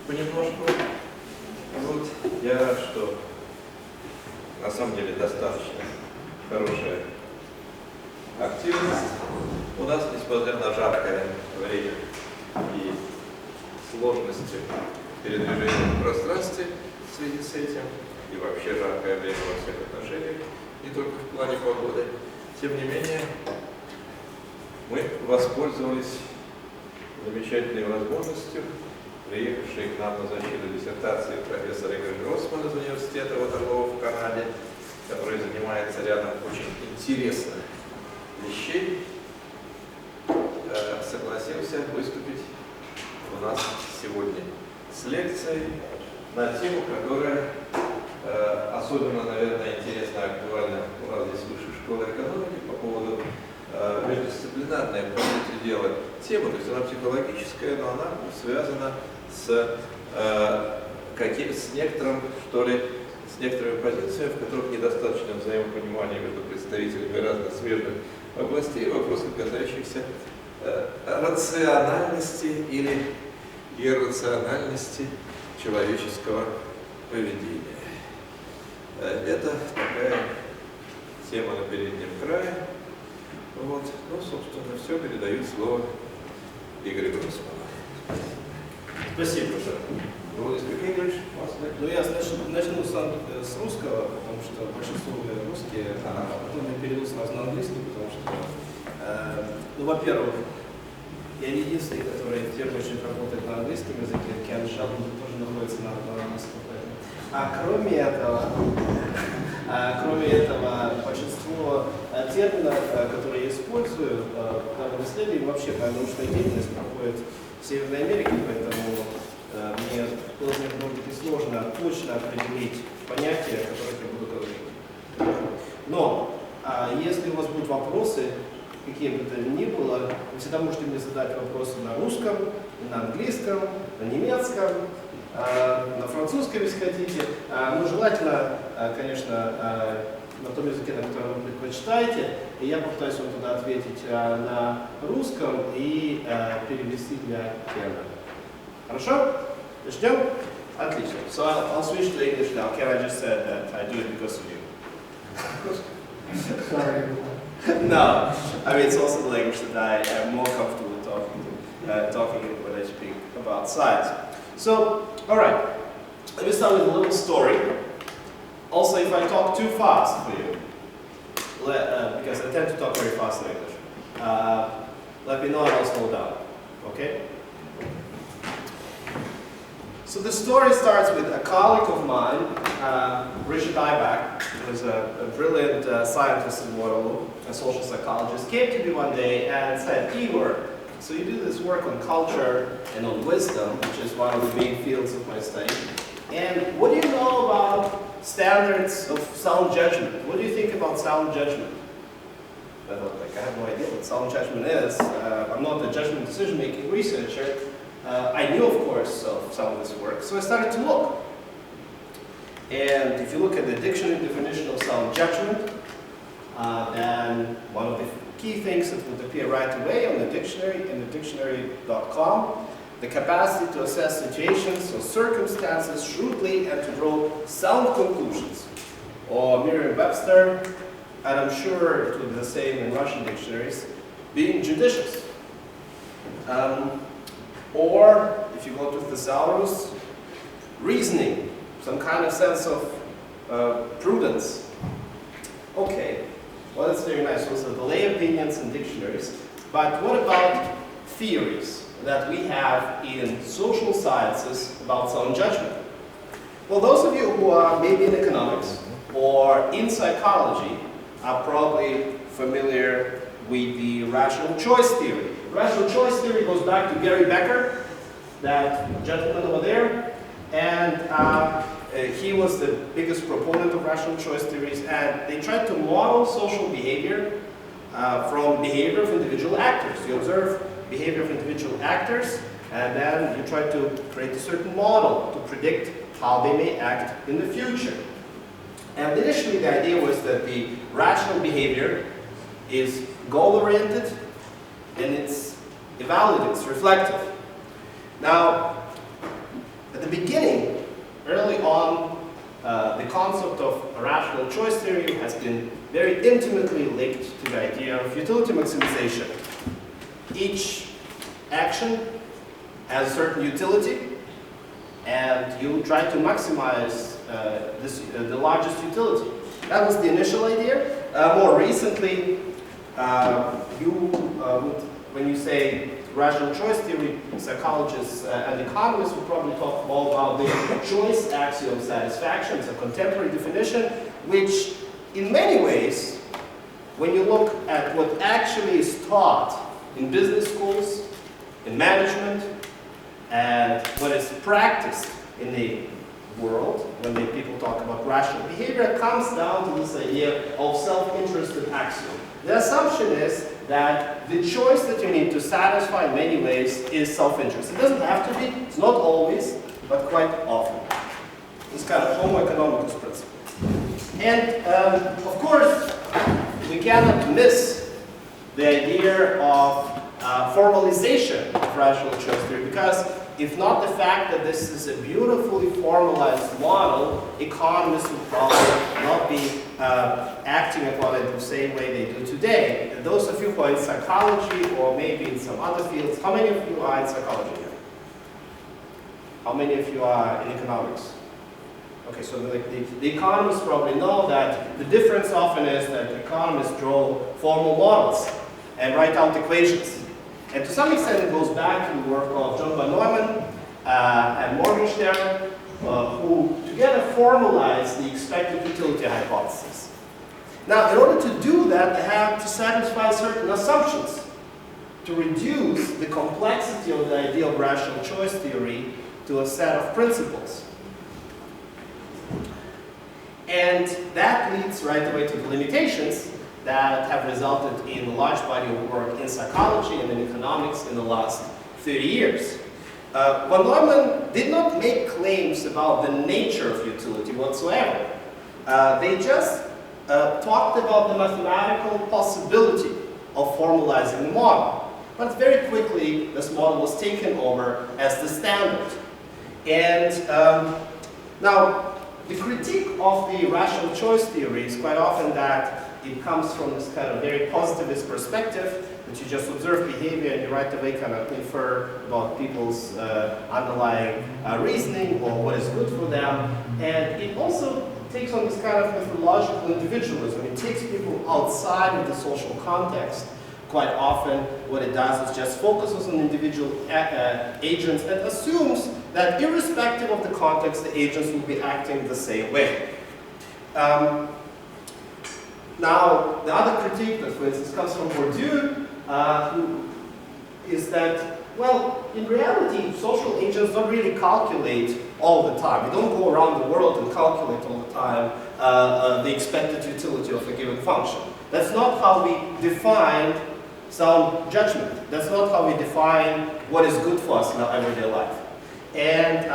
понемножку. Вот. Я рад, что на самом деле достаточно хорошая активность у нас, несмотря на жаркое время и сложности передвижения в пространстве в связи с этим, и вообще жаркое время во всех отношениях, не только в плане погоды. Тем не менее, мы воспользовались замечательной возможностью, приехавший к нам на защиту диссертации профессор Игор Grossmann из университета Ватерлоо в Канаде, который занимается рядом очень интересных вещей, согласился выступить у нас сегодня с лекцией на тему, которая особенно, наверное, интересна и актуальна у нас здесь в Высшей школе экономики по поводу междисциплинарной, по сути дела, темы, то есть она психологическая, но она связана с некоторым, что ли, с некоторыми позициями, в которых недостаточно взаимопонимания между представителями разных смежных областей, вопросов, касающихся рациональности или иррациональности человеческого поведения. Это такая тема на переднем крае. Вот. Ну, собственно, все, передаю слово Игорю Grossmann. Спасибо. Ну, я начну с русского, потому что большинство русские, а потом я перейду сразу на английский, потому что, во-первых, я не единственный, который в первую очередь работает на английском языке, Кен Шабн тоже находится на английском. Кроме этого, большинство терминов, которые я использую в данном исследовании, вообще моя научная деятельность проходит в Северной Америке, поэтому мне было, может быть, сложно точно определить понятия, о которых я буду говорить. Но если у вас будут вопросы, какие бы то ни было, вы всегда можете мне задать вопросы на русском, на английском, на немецком, на французском, если хотите. Но желательно, конечно, на том языке, на котором вы предпочитаете. И я попытаюсь вам туда ответить на русском и перевести для Кена. Хорошо? Ждем? Отлично. So I'll switch to English now. Ken, I just said that I do it because of you. Sorry. No, I mean it's also the language that I am more comfortable talking in when I speak about science. So, all right, let me start with a little story. Also, if I talk too fast for you, because I tend to talk very fast in English, let me know and I'll slow down. Okay? So the story starts with a colleague of mine, Richard Ibach, who was a brilliant scientist in Waterloo, a social psychologist, came to me one day and said, Igor, so you do this work on culture and on wisdom, which is one of the main fields of my study. And what do you know about standards of sound judgment? What do you think about sound judgment? I thought, I have no idea what sound judgment is. I'm not a judgment decision-making researcher. I knew, of course, of some of this work, so I started to look. And if you look at the dictionary definition of sound judgment, then one of the key things that would appear right away on the dictionary, in the dictionary.com, the capacity to assess situations or circumstances shrewdly and to draw sound conclusions. Or Merriam-Webster, and I'm sure it would be the same in Russian dictionaries, being judicious. Or, if you go to thesaurus, reasoning, some kind of sense of prudence. Okay, well that's very nice. Those are the lay opinions in dictionaries. But what about theories that we have in social sciences about sound judgment? Well, those of you who are maybe in economics or in psychology are probably familiar with the rational choice theory. Rational choice theory goes back to Gary Becker, that gentleman over there, and he was the biggest proponent of rational choice theories, and they tried to model social behavior from behavior of individual actors. You observe behavior of individual actors, and then you try to create a certain model to predict how they may act in the future. And initially the idea was that the rational behavior is goal-oriented, and it's evaluative, it's reflective. Now, at beginning, early on, the concept of rational choice theory has been very intimately linked to the idea of utility maximization. Each action has a certain utility, and you try to maximize the largest utility. That was the initial idea. More recently, when you say rational choice theory, psychologists and economists would probably talk more about the choice axiom satisfaction. It's a contemporary definition, which in many ways, when you look at what actually is taught in business schools, in management, and what is practiced in the world, when people talk about rational behavior, comes down to this idea of self-interested axiom. The assumption is that the choice that you need to satisfy in many ways is self-interest. It doesn't have to be, it's not always, but quite often. This kind of homo economicus principle. And of course, we cannot miss the idea of formalization of rational choice theory, because if not the fact that this is a beautifully formalized model, economists would probably not be acting upon it the same way they do today. And those of you who are in psychology or maybe in some other fields, how many of you are in psychology here? How many of you are in economics? Okay, so the economists probably know that the difference often is that economists draw formal models and write out equations. And to some extent it goes back to the work of John von Neumann and Morgenstern, who together formalized the expected utility hypothesis. Now, in order to do that, they have to satisfy certain assumptions to reduce the complexity of the idea of rational choice theory to a set of principles. And that leads right away to the limitations that have resulted in a large body of work in psychology and in economics in the last 30 years. Von Neumann did not make claims about the nature of utility whatsoever. They just talked about the mathematical possibility of formalizing the model. But very quickly, this model was taken over as the standard. And now, the critique of the rational choice theory is quite often that it comes from this kind of very positivist perspective, that you just observe behavior and you right away kind of infer about people's underlying reasoning or what is good for them. And it also takes on this kind of methodological individualism. It takes people outside of the social context. Quite often, what it does is just focuses on individual agents and assumes that irrespective of the context, the agents will be acting the same way. Now, the other critique that, for instance, comes from Bourdieu, who is that, well, in reality, social agents don't really calculate all the time. They don't go around the world and calculate all the time the expected utility of a given function. That's not how we define sound judgment. That's not how we define what is good for us in our everyday life. And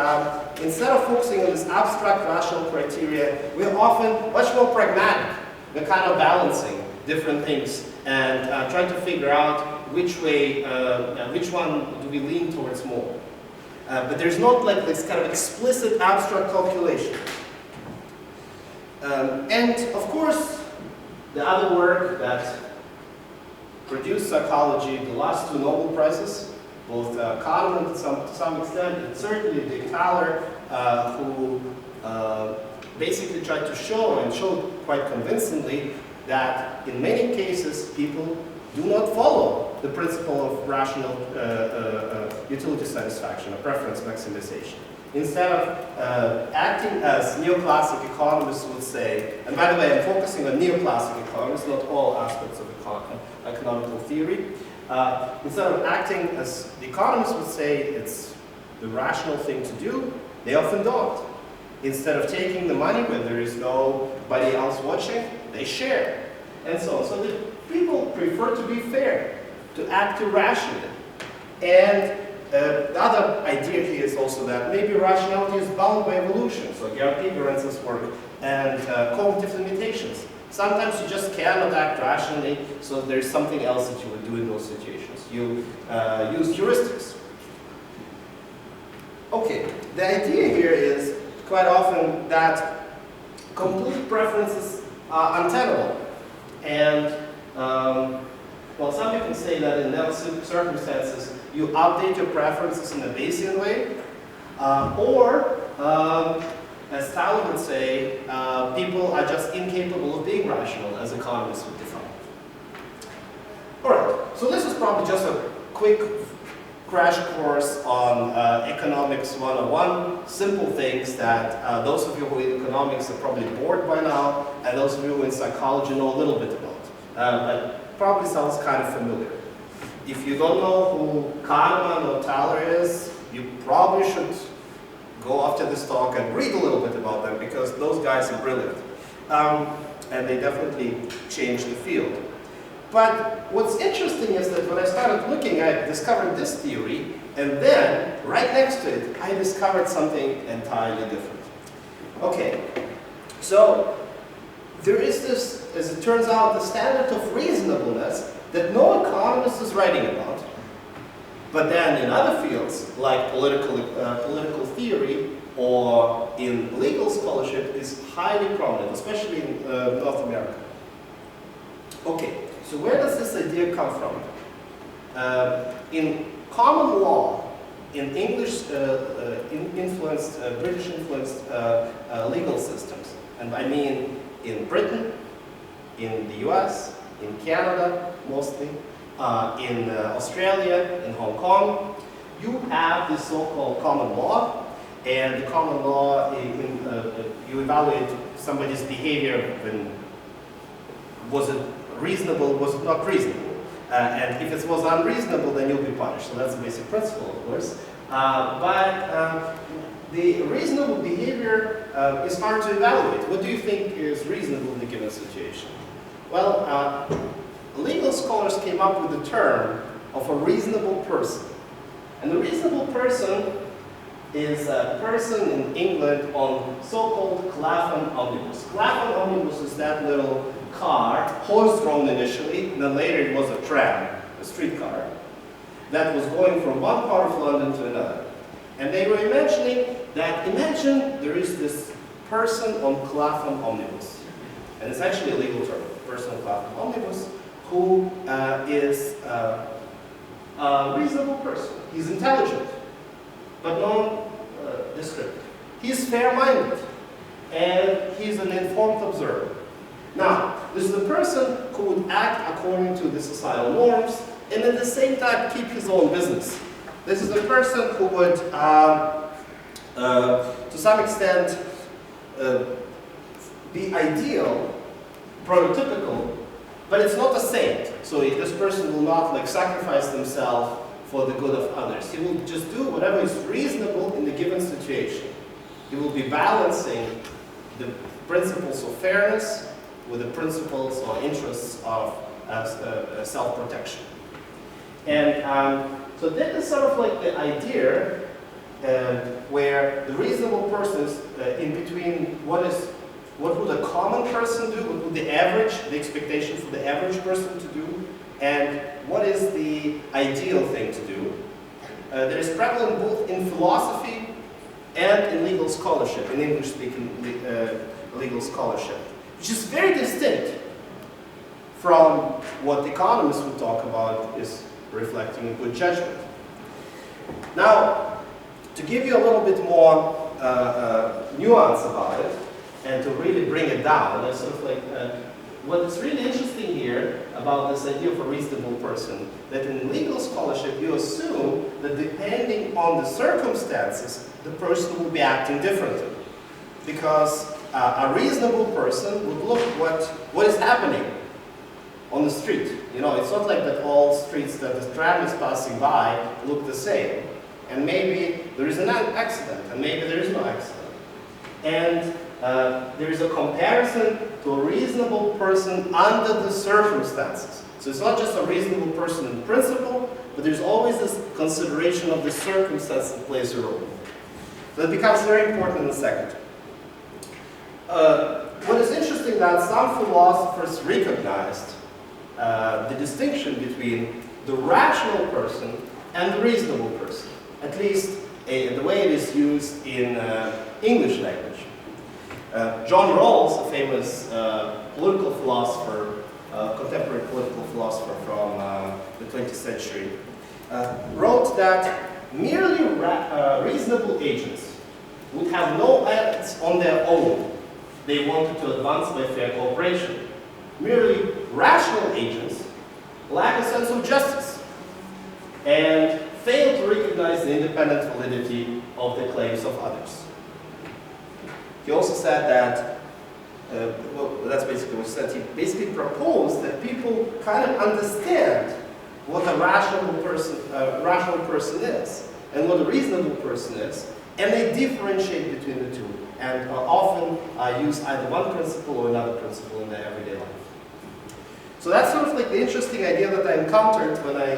instead of focusing on this abstract rational criteria, we're often much more pragmatic. We're kind of balancing different things and trying to figure out which way, which one do we lean towards more. But there's not like this kind of explicit abstract calculation. And of course, the other work that produced psychology, the last two Nobel Prizes, both Kahneman to some extent, and certainly Dick Thaler, who basically tried to show, and showed quite convincingly, that in many cases people do not follow the principle of rational utility satisfaction, or preference maximization. Instead of acting as neoclassic economists would say, and by the way, I'm focusing on neoclassic economists, not all aspects of economical theory. Instead of acting as the economists would say it's the rational thing to do, they often don't. Instead of taking the money when there is nobody else watching, they share, and so on. So the people prefer to be fair, to act irrationally. And the other idea here is also that maybe rationality is bound by evolution. So Gerhard Pigerentz's work and cognitive limitations. Sometimes you just cannot act rationally, so there's something else that you would do in those situations. You use heuristics. Okay, the idea here is quite often that complete preferences are untenable. And, well, some people say that in those circumstances, you update your preferences in a Bayesian way, or, as Tyler would say, people are just incapable of being rational, as economists would define. All right, so this is probably just a quick crash course on economics 101, simple things that those of you who are in economics are probably bored by now, and those of you who are in psychology know a little bit about. But probably sounds kind of familiar. If you don't know who Kahneman or Thaler is, you probably should go after this talk and read a little bit about them, because those guys are brilliant. And they definitely changed the field. But what's interesting is that when I started looking, I discovered this theory, and then, right next to it, I discovered something entirely different. Okay, so there is this, as it turns out, the standard of reasonableness that no economist is writing about. But then in other fields, like political theory or in legal scholarship, is highly prominent, especially in North America. Okay. So where does this idea come from? In common law, in English influenced, British influenced legal systems, and I mean in Britain, in the US, in Canada mostly, in Australia, in Hong Kong, you have this so-called common law, and the common law, you evaluate somebody's behavior when was it reasonable, was it not reasonable? And if it was unreasonable, then you'll be punished. So that's the basic principle, of course. But the reasonable behavior is hard to evaluate. What do you think is reasonable in a given situation? Well, legal scholars came up with the term of a reasonable person. And the reasonable person is a person in England on so-called Clapham omnibus. Clapham omnibus is that little car, horse-drawn initially, and then later it was a tram, a streetcar, that was going from one part of London to another. And they were imagining that, imagine there is this person on Clapham omnibus. And it's actually a legal term, person on Clapham omnibus, who is a reasonable person. He's intelligent, but non-descriptive. He's fair-minded, and he's an informed observer. Now, this is the person who would act according to the societal norms and at the same time keep his own business. This is the person who would, to some extent, be ideal, prototypical, but it's not a saint. So this person will not sacrifice himself for the good of others. He will just do whatever is reasonable in the given situation. He will be balancing the principles of fairness with the principles or interests of self-protection. And so that is sort of like the idea where the reasonable person is in between what would a common person do, what would the expectation for the average person to do, and what is the ideal thing to do. There is prevalent both in philosophy and in legal scholarship, in English-speaking legal scholarship, which is very distinct from what economists would talk about is reflecting a good judgment. Now, to give you a little bit more nuance about it, and to really bring it down, that's sort of like, what is really interesting here about this idea of a reasonable person, that in legal scholarship you assume that depending on the circumstances, the person will be acting differently. Because a reasonable person would look what is happening on the street. You know, it's not like that all streets that the tram is passing by look the same. And maybe there is an accident, and maybe there is no accident. And there is a comparison to a reasonable person under the circumstances. So it's not just a reasonable person in principle, but there's always this consideration of the circumstance that plays a role. So it becomes very important in a second. What is interesting that some philosophers recognized the distinction between the rational person and the reasonable person, at least the way it is used in English language. John Rawls, a famous political philosopher, contemporary political philosopher from the 20th century, wrote that merely reasonable agents would have no ends on their own they wanted to advance by fair cooperation. Merely rational agents lack a sense of justice and fail to recognize the independent validity of the claims of others. He also said that, well, that's basically what he said. He basically proposed that people kind of understand what a rational person is and what a reasonable person is, and they differentiate between the two, and often use either one principle or another principle in their everyday life. So that's sort of like the interesting idea that I encountered when I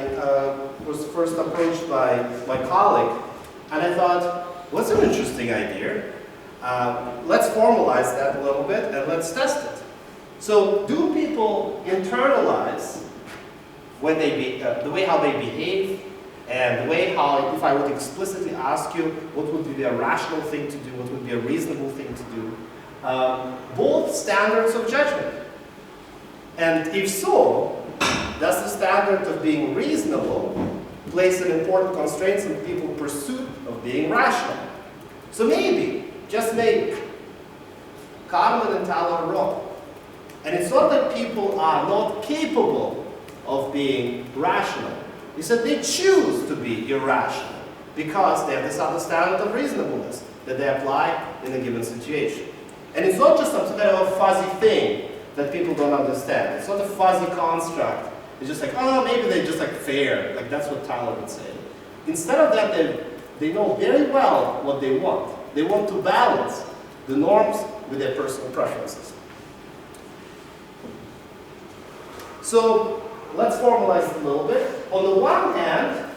was first approached by my colleague, and I thought, what's an interesting idea? Let's formalize that a little bit and let's test it. So, do people internalize when they the way how they behave, and the way how, if I would explicitly ask you what would be a rational thing to do, what would be a reasonable thing to do, both standards of judgment? And if so, does the standard of being reasonable place an important constraint on people's pursuit of being rational? So maybe, just maybe, Kahneman and Tal are wrong. And it's not that people are not capable of being rational. It's that they choose to be irrational because they have this other standard of reasonableness that they apply in a given situation. And it's not just some kind of a fuzzy thing that people don't understand. It's not a fuzzy construct. It's just like, oh, maybe they're just like fair. Like that's what Tyler would say. Instead of that, they know very well what they want. They want to balance the norms with their personal preferences. So let's formalize it a little bit. On the one hand,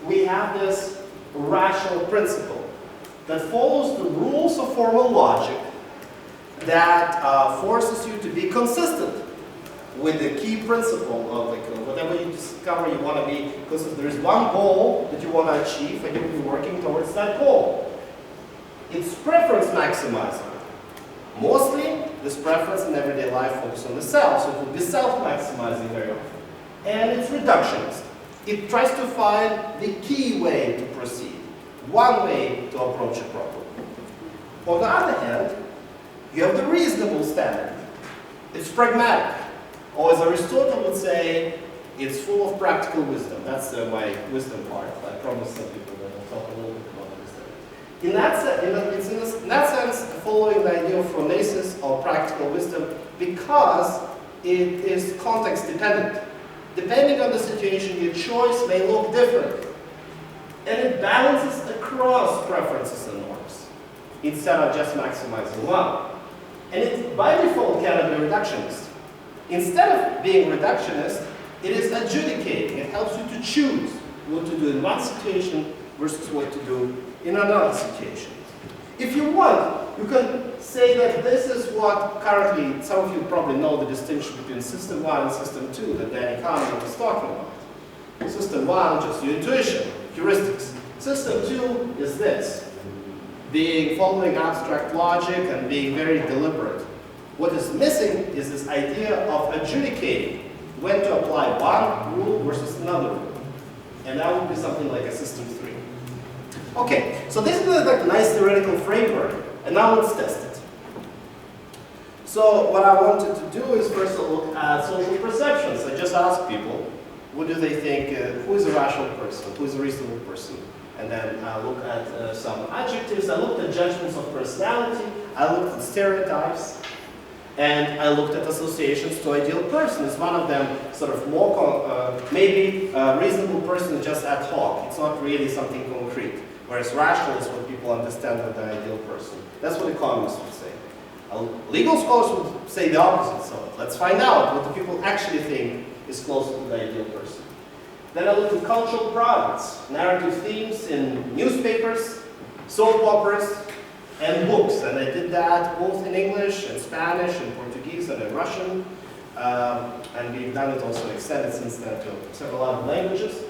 we have this rational principle that follows the rules of formal logic that forces you to be consistent with the key principle of like, whatever you discover you want to be, because if there is one goal that you want to achieve and you'll be working towards that goal. It's preference maximizing. Mostly, this preference in everyday life focuses on the self, so it will be self-maximizing very often. And it's reductionist. It tries to find the key way to proceed, one way to approach a problem. On the other hand, you have the reasonable standard. It's pragmatic. Or as Aristotle would say, it's full of practical wisdom. That's my wisdom part. I promise some people that I'll talk a little bit about wisdom. In that sense, following the idea of phronesis or practical wisdom because it is context dependent. Depending on the situation, your choice may look different. And it balances across preferences and norms instead of just maximizing one. And it, by default, cannot be reductionist. Instead of being reductionist, it is adjudicating. It helps you to choose what to do in one situation versus what to do in another situation. If you want, you can say that this is what currently, some of you probably know the distinction between system 1 and system 2 that Danny Kahneman was talking about. System 1, just your intuition, heuristics. System 2 is this, following abstract logic and being very deliberate. What is missing is this idea of adjudicating when to apply one rule versus another rule. And that would be something like a system 3. Okay, so this is like a nice theoretical framework, and now let's test it. So what I wanted to do is first look at social perceptions. I just asked people, what do they think, who is a rational person, who is a reasonable person? And then I look at some adjectives. I looked at judgments of personality. I looked at stereotypes. And I looked at associations to ideal person. Is one of them sort of more, maybe a reasonable person is just ad hoc. It's not really something concrete. Whereas rational is what people understand with the ideal person. That's what economists would say. Legal scholars would say the opposite. So let's find out what the people actually think is closer to the ideal person. Then I looked at cultural products, narrative themes in newspapers, soap operas, and books. And I did that both in English, and Spanish, and Portuguese, and in Russian. And we've done it also extended since then to several other languages.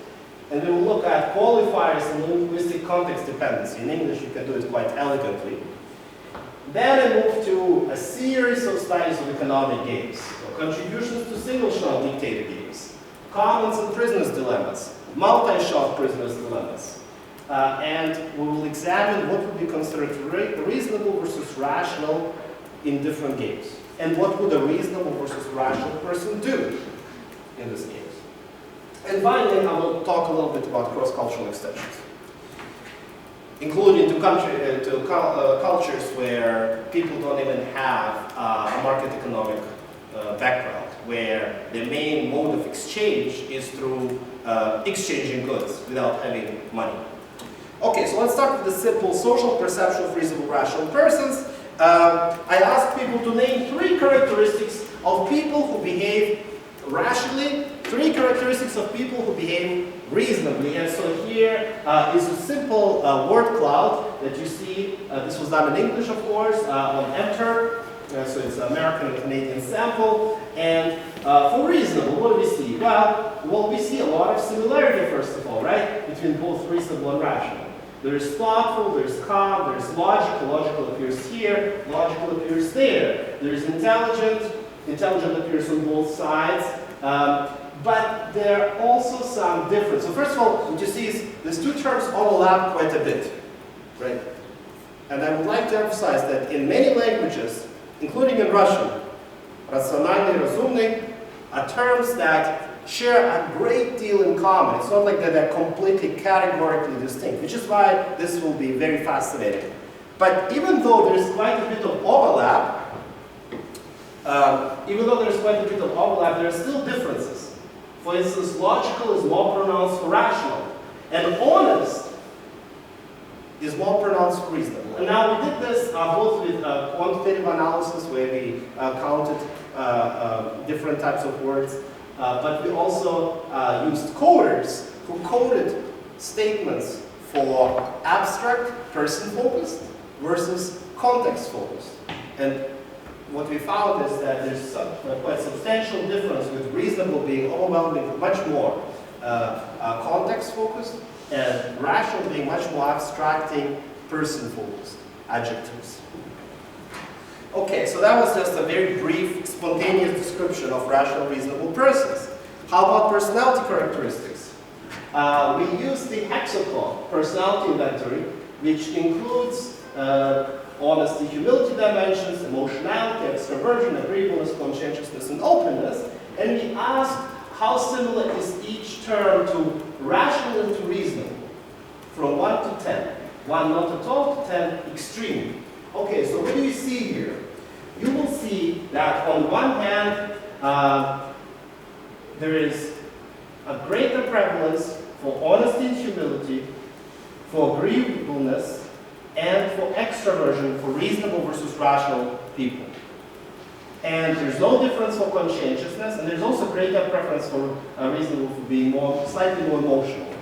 And we will look at qualifiers and linguistic context dependency. In English, you can do it quite elegantly. Then I move to a series of studies of economic games. So contributions to single-shot dictator games, commons and prisoners' dilemmas, multi-shot prisoners' dilemmas. And we will examine what would be considered reasonable versus rational in different games. And what would a reasonable versus rational person do in this game. And finally, I will talk a little bit about cross-cultural extensions, including to cultures where people don't even have a market economic background, where the main mode of exchange is through exchanging goods without having money. Okay, so let's start with the simple social perception of reasonable rational persons. I asked people to name 3 characteristics of people who behave rationally, 3 characteristics of people who behave reasonably. And so here is a simple word cloud that you see. This was done in English, of course, on Enter. So it's an American and Canadian sample. And for reasonable, what do we see? Well, we see a lot of similarity, first of all, right? Between both reasonable and rational. There is thoughtful, there is calm, there is logical. Logical appears here, logical appears there. There is intelligent. Intelligent appears on both sides. But there are also some difference. So first of all, what you see is these 2 terms overlap quite a bit, right? And I would like to emphasize that in many languages, including in Russian, rationальный, разумный are terms that share a great deal in common. It's not like that they're completely categorically distinct, which is why this will be very fascinating. But even though there's quite a bit of overlap, there are still differences. For instance, logical is more pronounced for rational, and honest is more pronounced for reasonable. And now we did this both with quantitative analysis, where we counted different types of words, but we also used coders who coded statements for abstract, person-focused versus context-focused. And what we found is that there's a quite substantial difference, with reasonable being overwhelmingly much more context-focused, and rational being much more abstracting, person-focused adjectives. Okay, so that was just a very brief, spontaneous description of rational, reasonable persons. How about personality characteristics? We use the hexacon personality inventory, which includes honesty, humility dimensions, emotionality, extroversion, agreeableness, conscientiousness, and openness. And we asked how similar is each term to rational and to reasonable, from 1 to 10. 1 not at all, to 10 extreme. Okay, so what do you see here? You will see that on one hand, there is a greater prevalence for honesty and humility, for agreeableness, and for extroversion, for reasonable versus rational people. And there's no difference for conscientiousness, and there's also greater preference for reasonable for being slightly more emotional.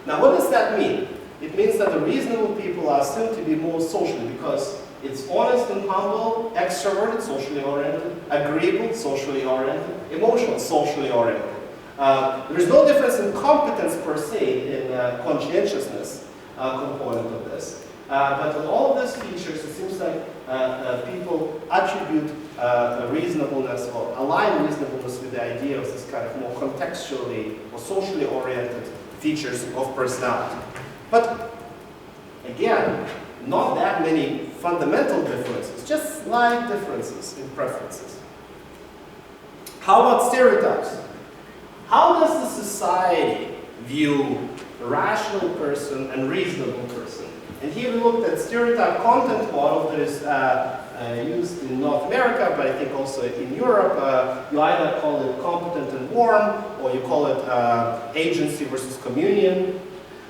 Now, what does that mean? It means that the reasonable people are still to be more social, because it's honest and humble, extroverted, socially oriented, agreeable, socially oriented, emotional, socially oriented. There's no difference in competence per se in conscientiousness component of this. But with all of these features, it seems like people attribute reasonableness or align reasonableness with the idea of this kind of more contextually or socially oriented features of personality. But again, not that many fundamental differences, just slight differences in preferences. How about stereotypes? How does the society view a rational person and reasonable person? And here we looked at stereotype content model that is used in North America, but I think also in Europe. You either call it competent and warm, or you call it agency versus communion.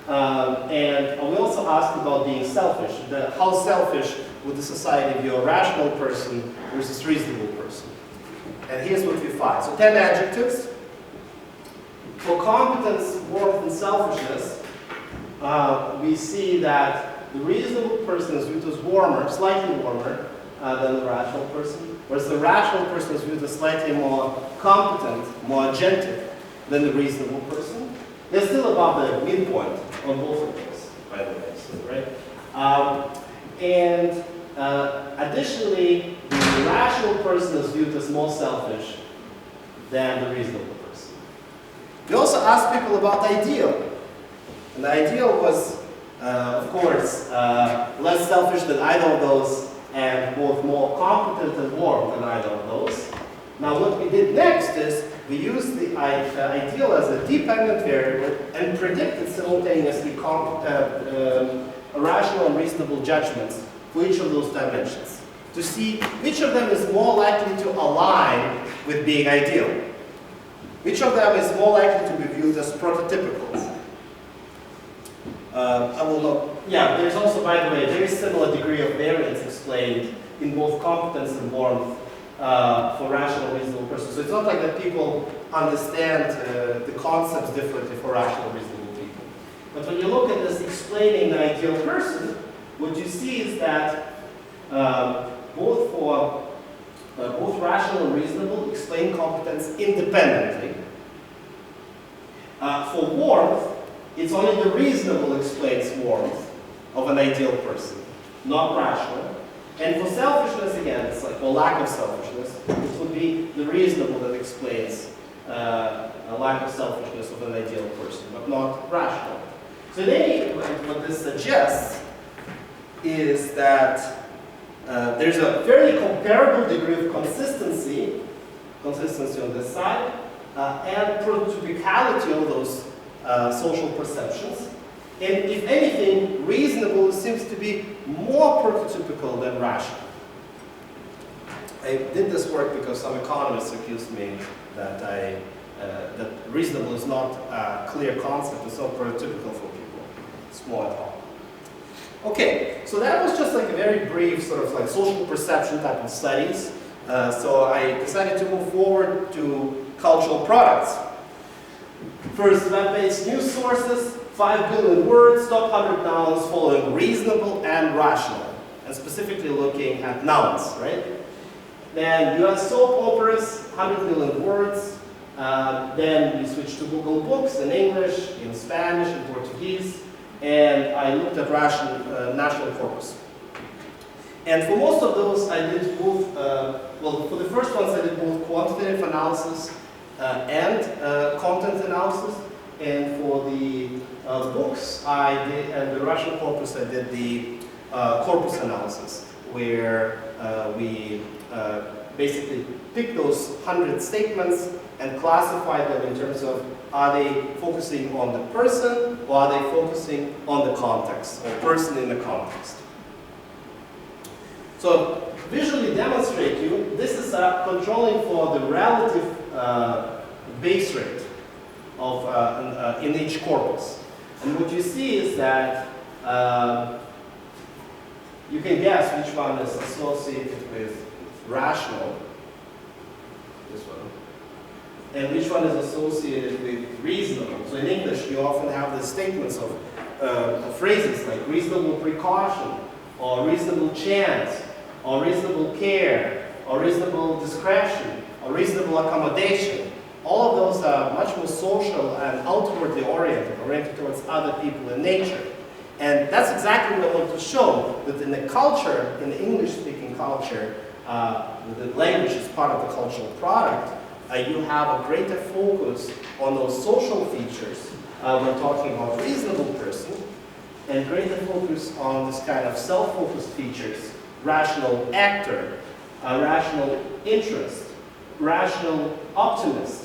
And we also asked about being selfish. How selfish would the society view a rational person versus reasonable person? And here's what we find. So 10 adjectives. For competence, warmth, and selfishness, we see that the reasonable person is viewed as warmer, slightly warmer than the rational person, whereas the rational person is viewed as slightly more competent, more agentic than the reasonable person. They're still above the midpoint on both of those, by the way, so, right? Additionally, the rational person is viewed as more selfish than the reasonable person. We also asked people about the ideal. And the ideal was, of course, less selfish than either of those, and both more competent and warm than either of those. Now what we did next is we used the ideal as a dependent variable and predicted simultaneously rational and reasonable judgments for each of those dimensions to see which of them is more likely to align with being ideal. Which of them is more likely to be viewed as prototypical. I will not. Yeah, there's also, by the way, a very similar degree of variance explained in both competence and warmth for rational and reasonable persons. So it's not like that people understand the concepts differently for rational and reasonable people. But when you look at this explaining the ideal person, what you see is that both rational and reasonable explain competence independently. For warmth, it's only the reasonable explains warmth of an ideal person, not rational. And for selfishness, again, it's like, or lack of selfishness, it would be the reasonable that explains a lack of selfishness of an ideal person, but not rational. So in any event, what this suggests is that there's a fairly comparable degree of consistency on this side, and prototypicality of those social perceptions. And if anything, reasonable seems to be more prototypical than rational. I did this work because some economists accused me that that reasonable is not a clear concept, it's not prototypical for people. It's more at all. Okay, so that was just like a very brief sort of like social perception type of studies. So I decided to move forward to cultural products. First, web-based news sources, 5 billion words, top 100 nouns following reasonable and rational, and specifically looking at nouns, right? Then US soap operas, 100 million words. Then we switched to Google Books in English, in Spanish, in Portuguese, and I looked at national corpus. And for most of those, I did both, well, for the first ones, I did both quantitative analysis and content analysis. And for the books, I did, and the Russian corpus, I did the corpus analysis, where we basically pick those 100 statements and classify them in terms of, are they focusing on the person, or are they focusing on the context, or person in the context. So visually demonstrate you, this is controlling for the relative base rate of in each corpus. And what you see is that you can guess which one is associated with rational, this one, and which one is associated with reasonable. So in English, you often have the statements of phrases like reasonable precaution, or reasonable chance, or reasonable care, or reasonable discretion, or reasonable accommodation. All of those are much more social and outwardly oriented towards other people in nature. And that's exactly what I want to show, that in the culture, in the English-speaking culture, the language is part of the cultural product, you have a greater focus on those social features when talking about reasonable person, and greater focus on this kind of self-focused features, rational actor, rational interest, rational optimist,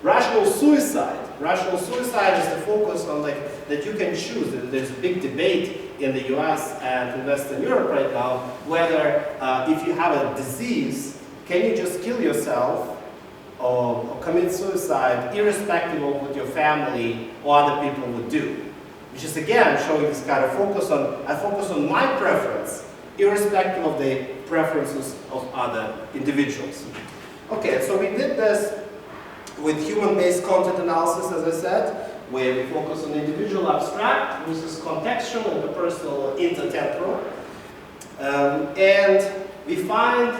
rational suicide. Rational suicide is the focus on like that you can choose. There's a big debate in the US and in Western Europe right now whether if you have a disease, can you just kill yourself or commit suicide irrespective of what your family or other people would do. Which is again showing this kind of focus on, I focus on my preference irrespective of the preferences of other individuals. Okay, so we did this with human-based content analysis, as I said, where we focus on individual abstract versus contextual, interpersonal, intertemporal. And we find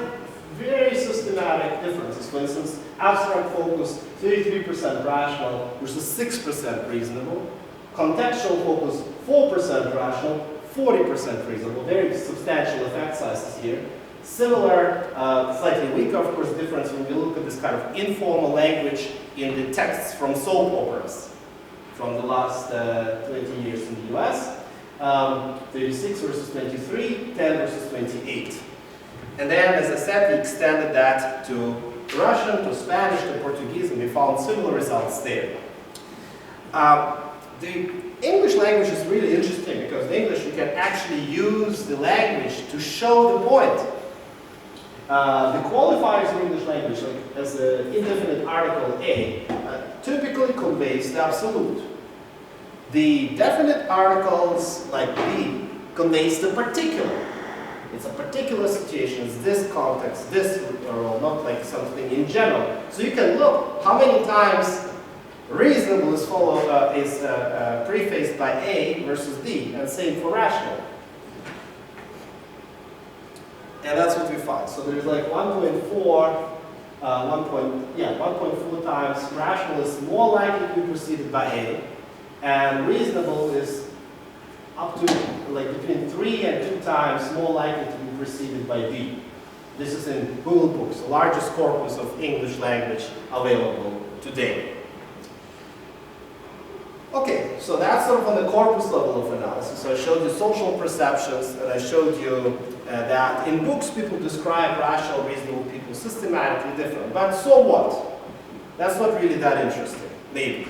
very systematic differences. For instance, abstract focus, 33% rational versus 6% reasonable. Contextual focus, 4% rational, 40% reasonable. Very substantial effect sizes here. Similar, slightly weaker, of course, difference when we look at this kind of informal language in the texts from soap operas from the last 20 years in the US. 36 versus 23, 10 versus 28. And then, as I said, we extended that to Russian, to Spanish, to Portuguese, and we found similar results there. The English language is really interesting because in English you can actually use the language to show the point. The qualifiers in English language, like as an indefinite article A, typically conveys the absolute. The definite articles like B conveys the particular. It's a particular situation, it's this context, this role, not like something in general. So you can look how many times reasonable is prefaced by A versus D, and same for rational. And that's what we find. So there's like 1.4 times rational is more likely to be preceded by A, and reasonable is up to like between 3 and 2 times more likely to be preceded by B. This is in Google Books, the largest corpus of English language available today. Okay, so that's sort of on the corpus level of analysis. So I showed you social perceptions, and I showed you that in books people describe rational, reasonable people systematically different. But so what? That's not really that interesting, maybe.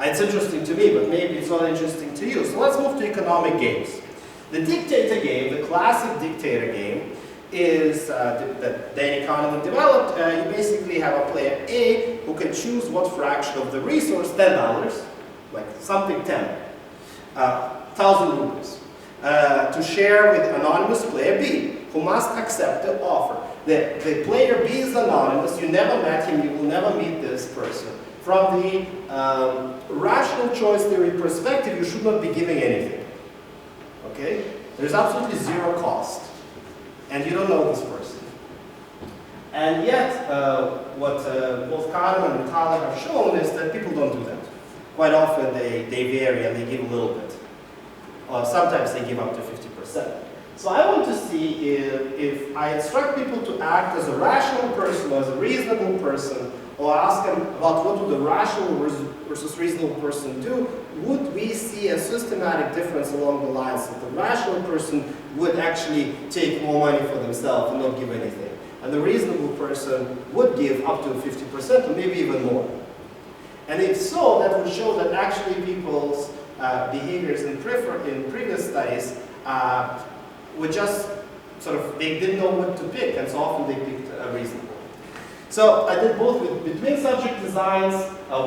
It's interesting to me, but maybe it's not interesting to you. So let's move to economic games. The dictator game, the classic dictator game, is that Danish economy developed. You basically have a player A who can choose what fraction of the resource, $10, like something 1,000 rupees, to share with anonymous player B, who must accept the offer. The player B is anonymous, you never met him, you will never meet this person. From the rational choice theory perspective, you should not be giving anything. Okay? There's absolutely zero cost. And you don't know this person. And yet, what both Kahneman and Thaler have shown is that people don't do that. Quite often they vary and they give a little bit. Sometimes they give up to 50%. So I want to see if I instruct people to act as a rational person or as a reasonable person, or ask them about what would the rational versus reasonable person do, would we see a systematic difference along the lines that the rational person would actually take more money for themselves and not give anything, and the reasonable person would give up to 50% or maybe even more. And if so, that would show that actually people's behaviors in previous studies were just sort of, they didn't know what to pick, and so often they picked reasonable. So I did both with between subject designs,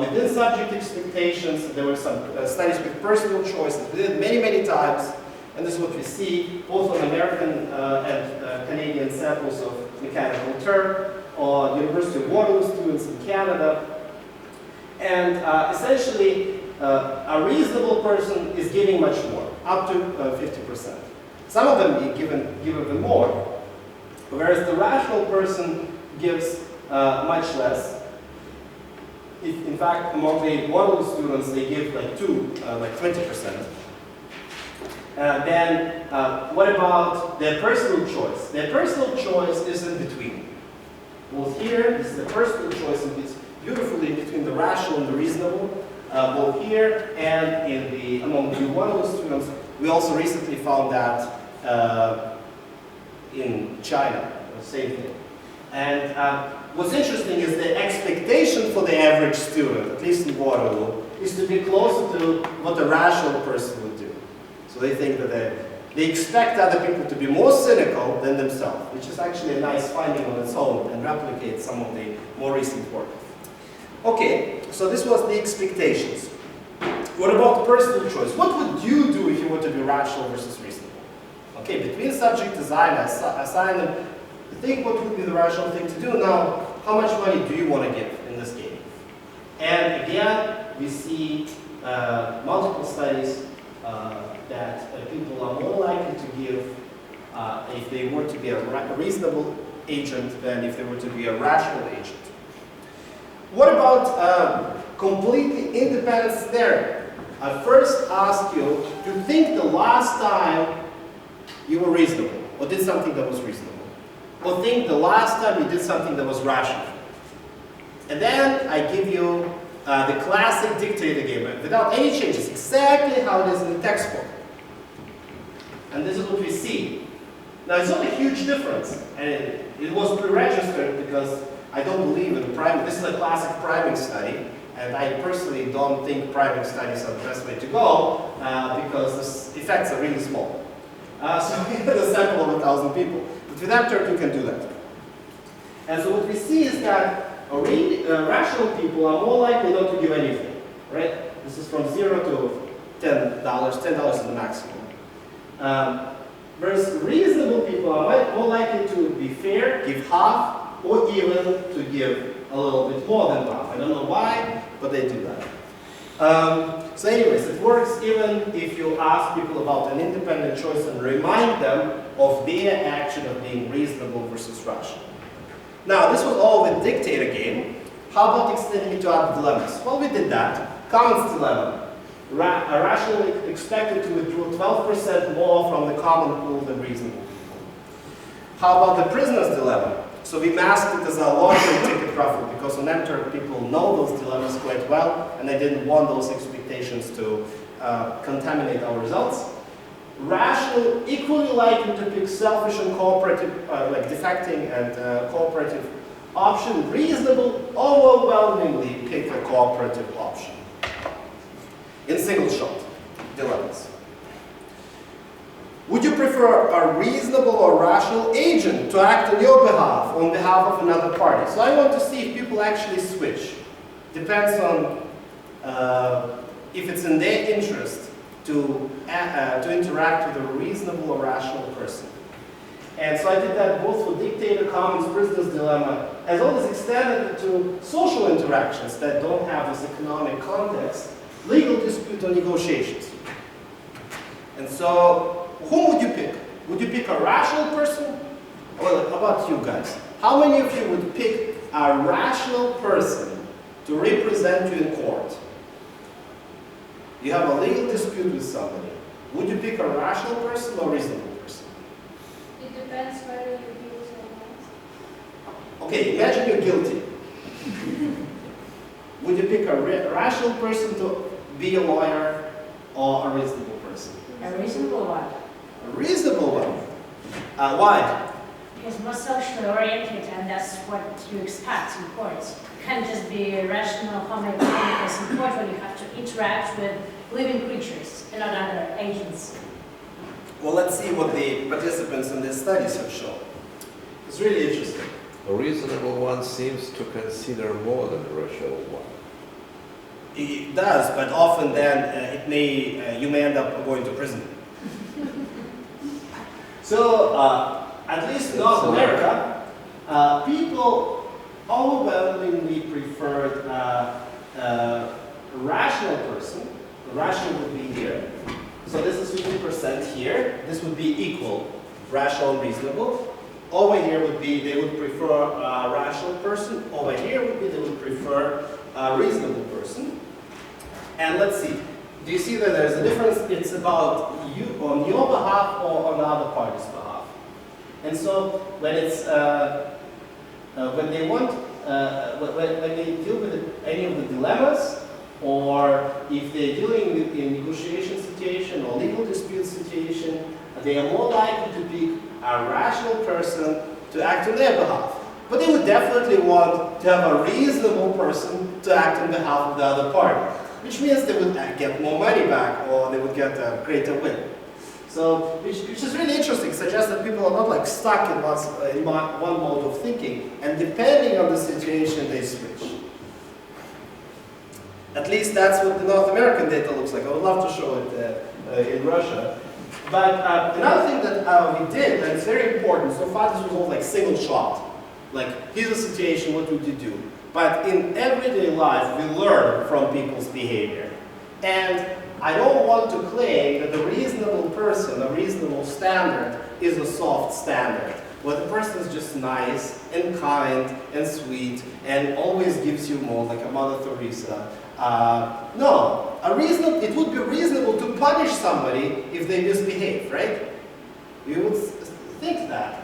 within subject expectations. There were some studies with personal choices. We did many, many times, and this is what we see, both on American and Canadian samples of mechanical Turk, or University of Waterloo students in Canada. And essentially, a reasonable person is giving much more, up to 50%. Some of them give even more, whereas the rational person gives much less. In fact, among the Waterloo students, they give like 20%. Then, what about their personal choice? Their personal choice is in between. Both here, this is the personal choice, and it's beautifully in between the rational and the reasonable. Both here and among the Waterloo students. We also recently found that in China, the same thing. And what's interesting is the expectation for the average student, at least in Waterloo, is to be closer to what a rational person would do. So they think that they expect other people to be more cynical than themselves, which is actually a nice finding on its own and replicates some of the more recent work. Okay, so this was the expectations. What about personal choice? What would you do if you were to be rational versus reasonable? Okay, between subject design, I assign them, think what would be the rational thing to do. Now, how much money do you want to give in this game? And again, we see multiple studies that people are more likely to give if they were to be a reasonable agent than if they were to be a rational agent. What about completely independent scenario? I first ask you to think the last time you were reasonable, or did something that was reasonable. Or think the last time you did something that was rational. And then I give you the classic dictator game, without any changes, exactly how it is in the textbook. And this is what we see. Now it's not a huge difference, and it was pre-registered because I don't believe in priming. This is a classic priming study, and I personally don't think priming studies are the best way to go because the effects are really small. So we had a sample of 1,000 people. But with MTurk you can do that. And so what we see is that rational people are more likely not to give anything, right? This is from 0 to $10. $10 is the maximum. Whereas reasonable people are more likely to be fair, give half, or even to give a little bit more than half. I don't know why, but they do that. So anyways, it works even if you ask people about an independent choice and remind them of their action of being reasonable versus rational. Now, this was all with dictator game. How about extending it to other dilemmas? Well, we did that. Commons dilemma. A rational expected to withdraw 12% more from the common pool than reasonable people. How about the prisoner's dilemma? So we masked it as a lottery ticket raffle because on MTurk people know those dilemmas quite well, and I didn't want those expectations to contaminate our results. Rational, equally likely to pick selfish and cooperative, like defecting and cooperative option. Reasonable, overwhelmingly pick a cooperative option. In single shot dilemmas. Would you prefer a reasonable or rational agent to act on your behalf, on behalf of another party? So I want to see if people actually switch. Depends on if it's in their interest to interact with a reasonable or rational person. And so I did that both for dictator, commons, prisoner's dilemma, as well as extended it to social interactions that don't have this economic context, legal dispute or negotiations. And so, whom would you pick? Would you pick a rational person? Well, how about you guys? How many of you would pick a rational person to represent you in court? You have a legal dispute with somebody. Would you pick a rational person or a reasonable person? It depends whether you're guilty or not. Okay, imagine you're guilty. Would you pick a rational person to be a lawyer or a reasonable person? A reasonable one. A reasonable one. Why? Because more socially oriented, and that's what you expect in courts. You can't just be a rational homo economicus in court when you have to interact with living creatures and not other agents. Well, let's see what the participants in these studies have shown. It's really interesting. A reasonable one seems to consider more than a rational one. It does, but often then you may end up going to prison. So, at least in North America, people overwhelmingly preferred a rational person. The rational would be here. So this is 50% here. This would be equal, rational and reasonable. Over here would be, they would prefer a rational person. Over here would be, they would prefer a reasonable person. And let's see, do you see that there's a difference? It's about you on your behalf or on the other party's behalf. And so when it's, when they want, when they deal with any of the dilemmas, or if they're dealing with a negotiation situation or legal dispute situation, they are more likely to pick a rational person to act on their behalf. But they would definitely want to have a reasonable person to act on behalf of the other party, which means they would get more money back or they would get a greater win. So, which is really interesting, suggests that people are not like stuck in one mode of thinking, and depending on the situation, they switch. At least that's what the North American data looks like. I would love to show it in Russia. But another thing that we did, and it's very important, so far this was all like single shot. Like, here's a situation, what would you do? But in everyday life, we learn from people's behavior. And I don't want to claim that a reasonable person, a reasonable standard, is a soft standard. where the person is just nice and kind and sweet and always gives you more, like a Mother Teresa. No, it would be reasonable to punish somebody if they misbehave, right? You would think that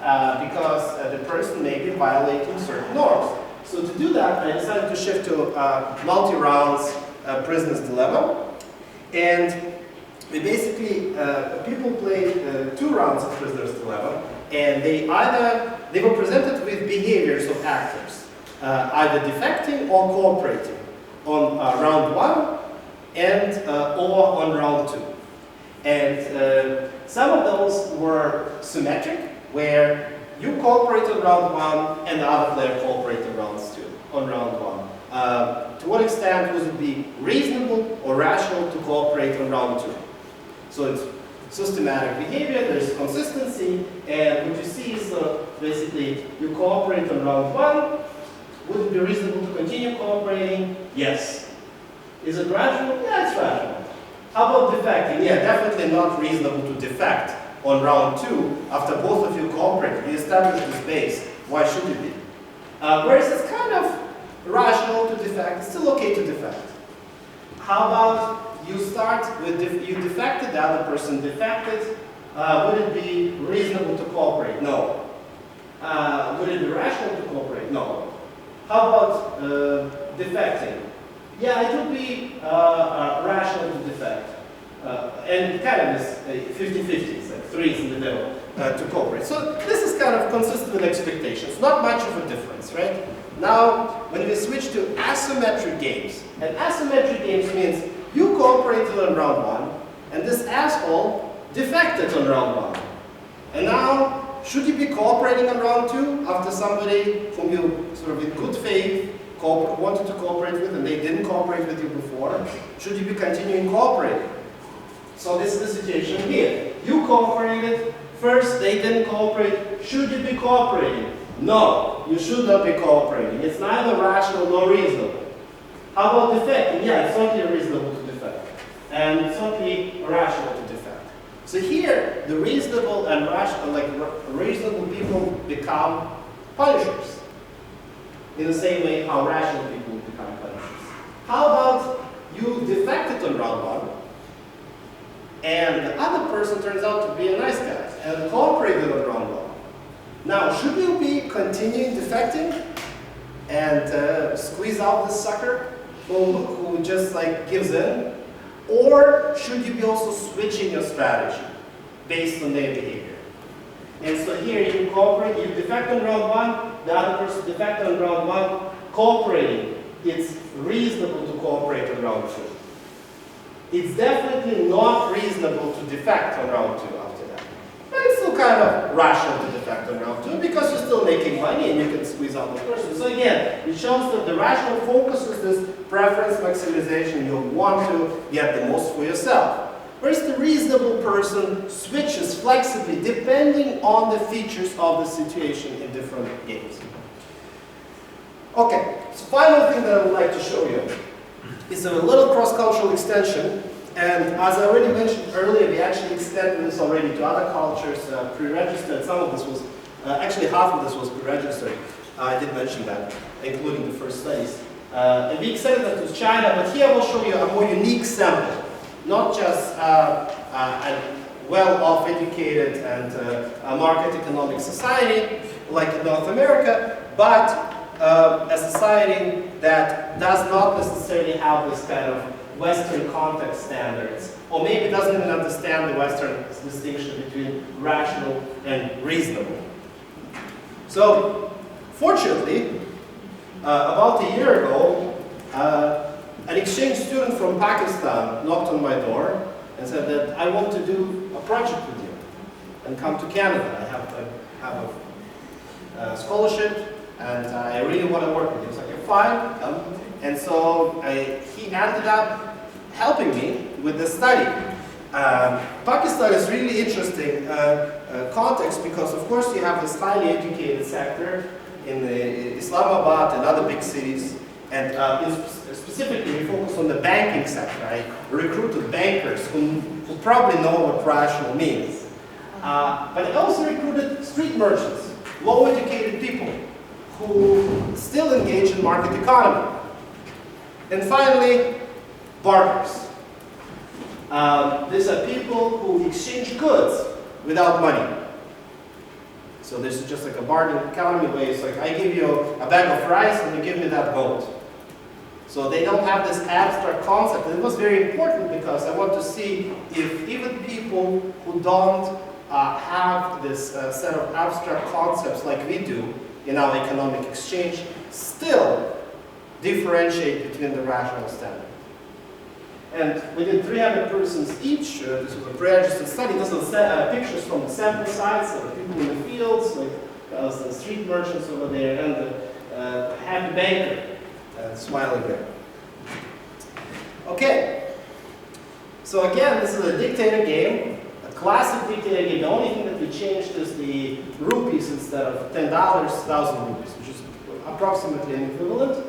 because the person may be violating certain norms. So to do that, I decided to shift to multi-rounds prisoner's dilemma. And we basically, people played 2 rounds of prisoner's dilemma, and they were presented with behaviors of actors, either defecting or cooperating on round 1 and or on round 2. And some of those were symmetric, where you cooperate on round 1 and the other player cooperates on round 1. To what extent would it be reasonable or rational to cooperate on round 2? So it's systematic behavior, there's consistency, and what you see is basically you cooperate on round 1. Would it be reasonable to continue cooperating? Yes. Is it rational? Yeah, it's rational. How about defecting? Yeah, definitely not reasonable to defect on round 2 after both of you cooperate. You establish this base. Why should you be? Whereas it's kind of rational to defect. It's still okay to defect. How about you start with, you defected, the other person defected. Would it be reasonable to cooperate? No. Would it be rational to cooperate? No. How about defecting? Yeah, it would be rational to defect. And kind of is 50-50, it's like 3 is in the middle to cooperate. So this is kind of consistent with expectations. Not much of a difference, right? Now, when we switch to asymmetric games, and asymmetric games means you cooperated on round 1, and this asshole defected on round 1. And now, should you be cooperating on round 2 after somebody whom you sort of in good faith wanted to cooperate with and they didn't cooperate with you before? Should you be continuing cooperating? So this is the situation here. You cooperated, first they didn't cooperate. Should you be cooperating? No, you should not be cooperating. It's neither rational nor reasonable. How about defecting? Yeah, it's certainly reasonable to defect. And certainly rational to defect. So here, the reasonable and rational, like reasonable people become punishers. In the same way how rational people become punishers. How about you defected on round 1, and the other person turns out to be a nice guy and cooperated on round 1. Now, should you be continuing defecting and squeeze out this sucker who just like gives in? Or should you be also switching your strategy based on their behavior? And so here you cooperate, you defect on round 1, the other person defected on round 1, cooperating. It's reasonable to cooperate on round 2. It's definitely not reasonable to defect on round 2 after that. But it's still kind of rational to defect on round 2 because you're still making money and you can squeeze out the person. So again, it shows that the rational focus is this preference maximization. You want to get the most for yourself. Whereas the reasonable person switches flexibly depending on the features of the situation in different games. Okay, so final thing that I would like to show you is a little cross-cultural extension. And as I already mentioned earlier, we actually extended this already to other cultures, pre-registered. Some of this was, actually half of this was pre-registered. I did mention that, including the first studies. And we extended that to China, but here I will show you a more unique sample. Not just a well-off educated and market economic society like in North America, but a society that does not necessarily have this kind of Western context standards, or maybe doesn't even understand the Western distinction between rational and reasonable. So, fortunately, about a year ago, an exchange student from Pakistan knocked on my door and said that I want to do a project with you and come to Canada. I have a scholarship and I really want to work with you. I was like, fine, come. And so he ended up helping me with the study. Pakistan is really interesting context because of course you have this highly educated sector in Islamabad and other big cities. And specifically, we focus on the banking sector. I recruited bankers who probably know what rational means. But I also recruited street merchants low-educated people who still engage in market economy. And finally, barters. These are people who exchange goods without money. So this is just like a barter economy way. It's like I give you a bag of rice and you give me that gold. So they don't have this abstract concept. And it was very important because I want to see if even people who don't have this set of abstract concepts like we do in our economic exchange still differentiate between the rational standard. And we did 300 persons each. This was a pre-registered study. This was pictures from the sample sites, so people in the fields, like the street merchants over there, and the happy banker smiling there. Okay. So again, this is a dictator game, a classic dictator game. The only thing that we changed is the rupees instead of $10, 1,000 rupees, which is approximately an equivalent.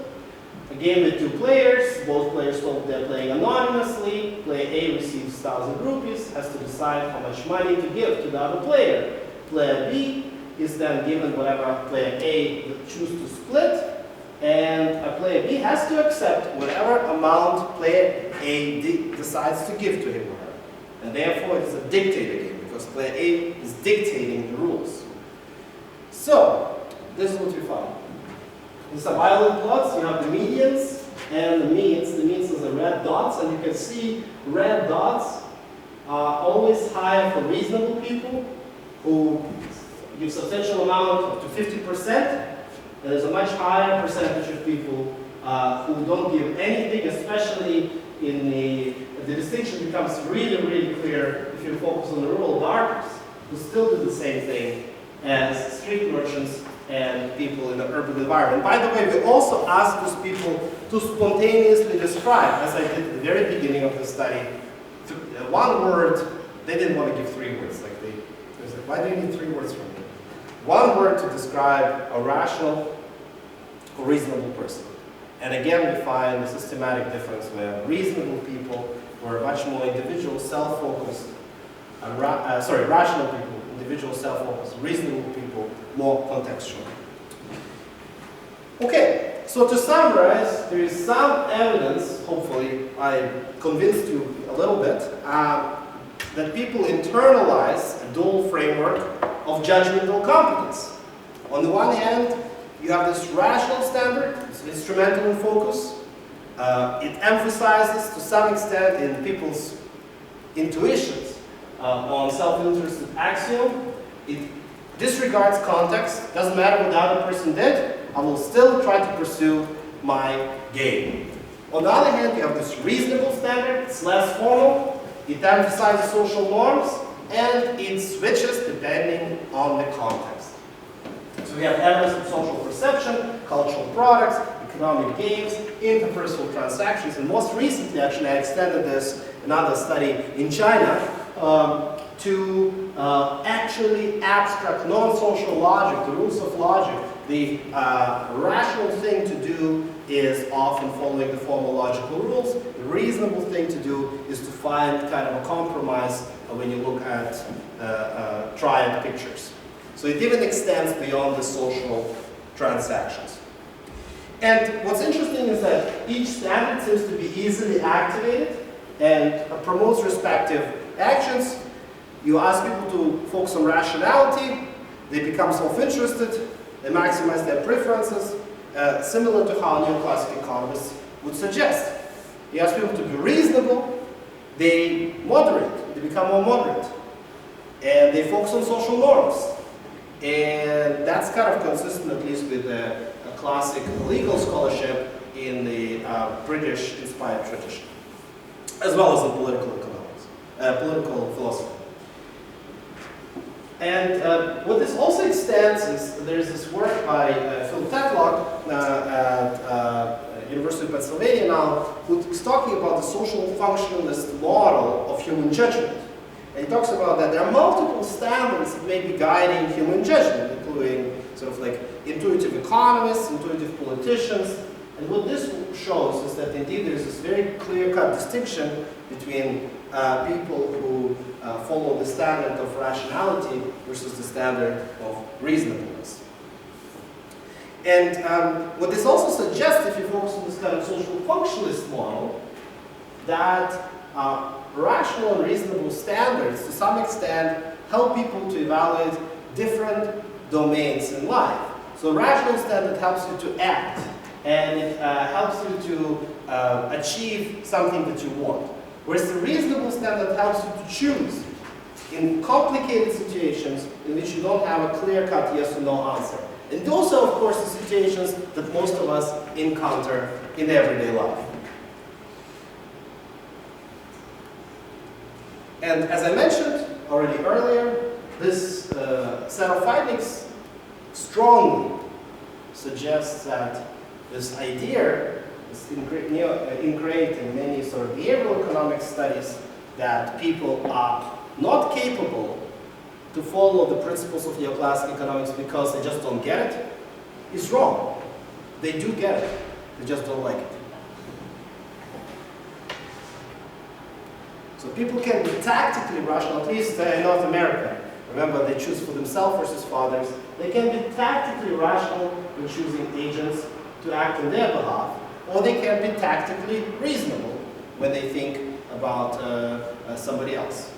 A game with 2 players, both players told they're playing anonymously. Player A receives 1,000 rupees, has to decide how much money to give to the other player. Player B is then given whatever player A would choose to split, and player B has to accept whatever amount player A decides to give to him or her. And therefore it's a dictator game, because player A is dictating the rules. So, this is what we found. These are violent plots. You have the medians and the means. The means is the red dots, and you can see red dots are always higher for reasonable people who give substantial amount up to 50%. And there's a much higher percentage of people who don't give anything, especially in the distinction becomes really, really clear if you focus on the rural barters, who still do the same thing as street merchants and people in the urban environment. By the way, we also asked those people to spontaneously describe, as I did at the very beginning of the study, one word. They didn't want to give 3 words. Like they was like, why do you need 3 words from me? 1 word to describe a rational or reasonable person. And again, we find a systematic difference where reasonable people were much more individual, self-focused, rational people, individual, self-focused, reasonable people, more contextual. Okay, so to summarize, there is some evidence, hopefully I convinced you a little bit, that people internalize a dual framework of judgmental competence. On the one hand, you have this rational standard, it's instrumental in focus. It emphasizes to some extent in people's intuitions on self-interested axiom. It disregards context, doesn't matter what the other person did, I will still try to pursue my game. On the other hand, you have this reasonable standard, it's less formal, it emphasizes social norms, and it switches depending on the context. So we have evidence of social perception, cultural products, economic games, interpersonal transactions, and most recently, actually, I extended this another study in China to actually abstract non-social logic, the rules of logic. The rational thing to do is often following the formal logical rules. The reasonable thing to do is to find kind of a compromise when you look at triad pictures. So it even extends beyond the social transactions. And what's interesting is that each standard seems to be easily activated and promotes respective actions. You ask people to focus on rationality, they become self-interested, they maximize their preferences, similar to how neoclassic economists would suggest. You ask people to be reasonable, they moderate, they become more moderate, and they focus on social norms. And that's kind of consistent, at least, with a classic legal scholarship in the British-inspired tradition, as well as in political economics, political philosophy. And what this also extends is there's this work by Phil Tetlock at University of Pennsylvania now, who's talking about the social functionalist model of human judgment. And he talks about that there are multiple standards that may be guiding human judgment, including sort of like intuitive economists, intuitive politicians. And what this shows is that indeed there's this very clear-cut distinction between people who follow the standard of rationality versus the standard of reasonableness. And what this also suggests, if you focus on this kind of social functionalist model, that rational and reasonable standards, to some extent, help people to evaluate different domains in life. So a rational standard helps you to act, and it helps you to achieve something that you want. Whereas the reasonable standard helps you to choose in complicated situations in which you don't have a clear-cut yes or no answer. And those are, of course, the situations that most of us encounter in everyday life. And as I mentioned already earlier, this set of findings strongly suggests that this idea is ingrained in many sort of behavioral economic studies that people are not capable to follow the principles of neoclassical economics because they just don't get it, is wrong. They do get it, they just don't like it. So people can be tactically rational, at least in North America. Remember, they choose for themselves versus fathers. They can be tactically rational when choosing agents to act on their behalf, or they can be tactically reasonable when they think about somebody else.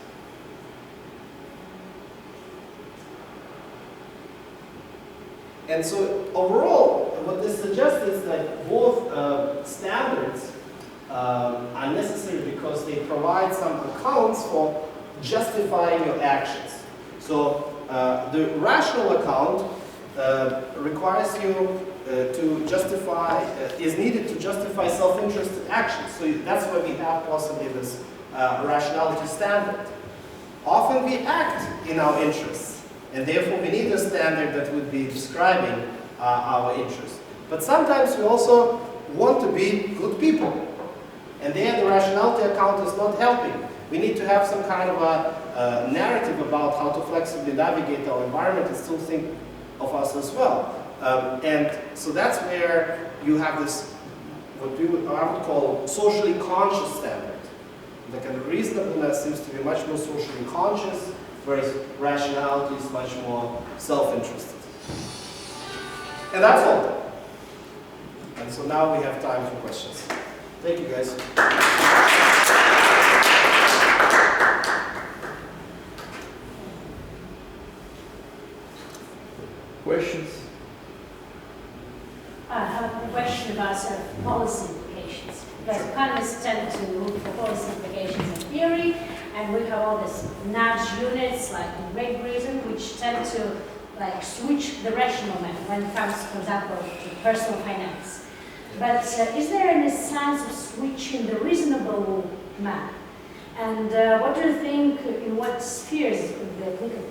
And so overall, what this suggests is that both standards are necessary because they provide some accounts for justifying your actions. So the rational account requires you to justify, is needed to justify self-interested actions. So that's why we have possibly this rationality standard. Often we act in our interests, and therefore we need a standard that would be describing our interests. But sometimes we also want to be good people, and there the rationality account is not helping. We need to have some kind of a narrative about how to flexibly navigate our environment and still think of us as well. And so that's where you have this, what I would call socially conscious standard. The kind of reasonableness seems to be much more socially conscious, whereas rationality is much more self-interested. And that's all. And so now we have time for questions. Thank you, guys. Questions? I have a question about policy implications. Because economists tend to look for policy implications in theory, and we have all these nudge units like in Great Britain, which tend to switch the rational man when it comes, for example, to personal finance. But is there any sense of switching the reasonable man? And what do you think, in what spheres it could be applicable?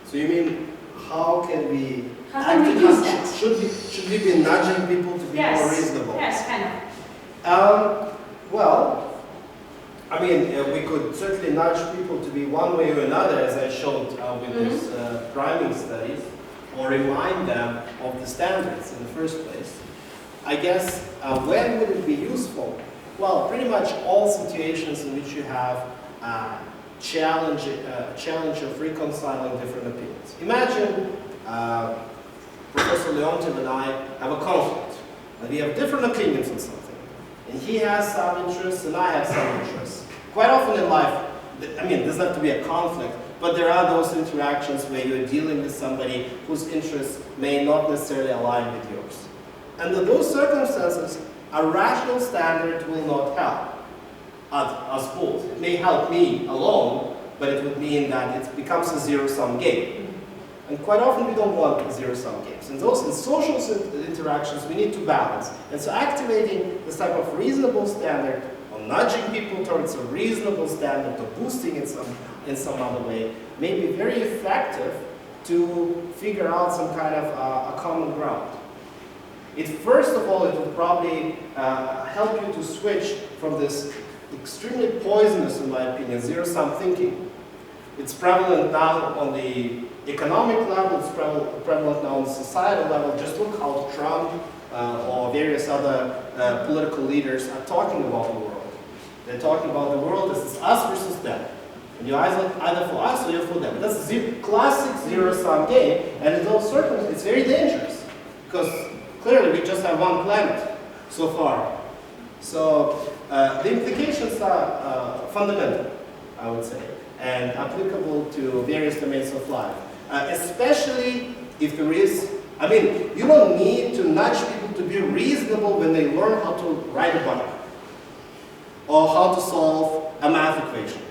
So you mean, how can we use that? Should we be nudging people to be more reasonable? Yes, kind of. Well, I mean, we could certainly nudge people to be one way or another, as I showed with these priming studies, or remind them of the standards in the first place. I guess, when would it be useful? Well, pretty much all situations in which you have challenge of reconciling different opinions. Imagine Professor Leontief and I have a conflict, and we have different opinions on something. And he has some interests, and I have some interests. Quite often in life, I mean, there's not to be a conflict, but there are those interactions where you're dealing with somebody whose interests may not necessarily align with yours. Under those circumstances, a rational standard will not help us both. It may help me alone, but it would mean that it becomes a zero-sum game. And quite often we don't want zero-sum games. And those in social interactions, we need to balance. And so activating this type of reasonable standard, or nudging people towards a reasonable standard, or boosting it in some other way, may be very effective to figure out some kind of a common ground. First of all, it will probably help you to switch from this extremely poisonous, in my opinion, zero-sum thinking. It's prevalent now on the economic level, it's prevalent now on the societal level. Just look how Trump or various other political leaders are talking about the world. They're talking about the world as us versus them. And you either for us or you're for them. That's classic zero-sum game, and it's very dangerous because clearly we just have one planet so far. So the implications are fundamental, I would say, and applicable to various domains of life. Especially if there is, you don't need to nudge people to be reasonable when they learn how to ride a bike or how to solve a math equation.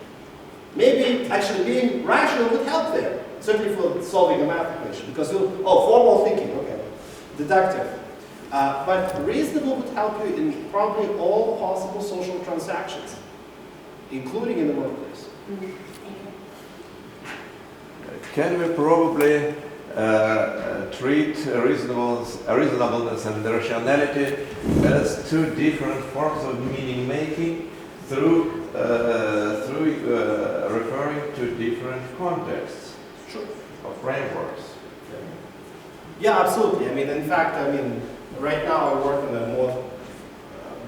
Maybe actually being rational would help there, certainly for solving a math equation, because formal thinking, okay, deductive. But reasonable would help you in probably all possible social transactions, including in the workplace. Can we probably treat reasonableness and rationality as two different forms of meaning making through referring to different contexts or frameworks? Yeah, absolutely. In fact, right now I work in a more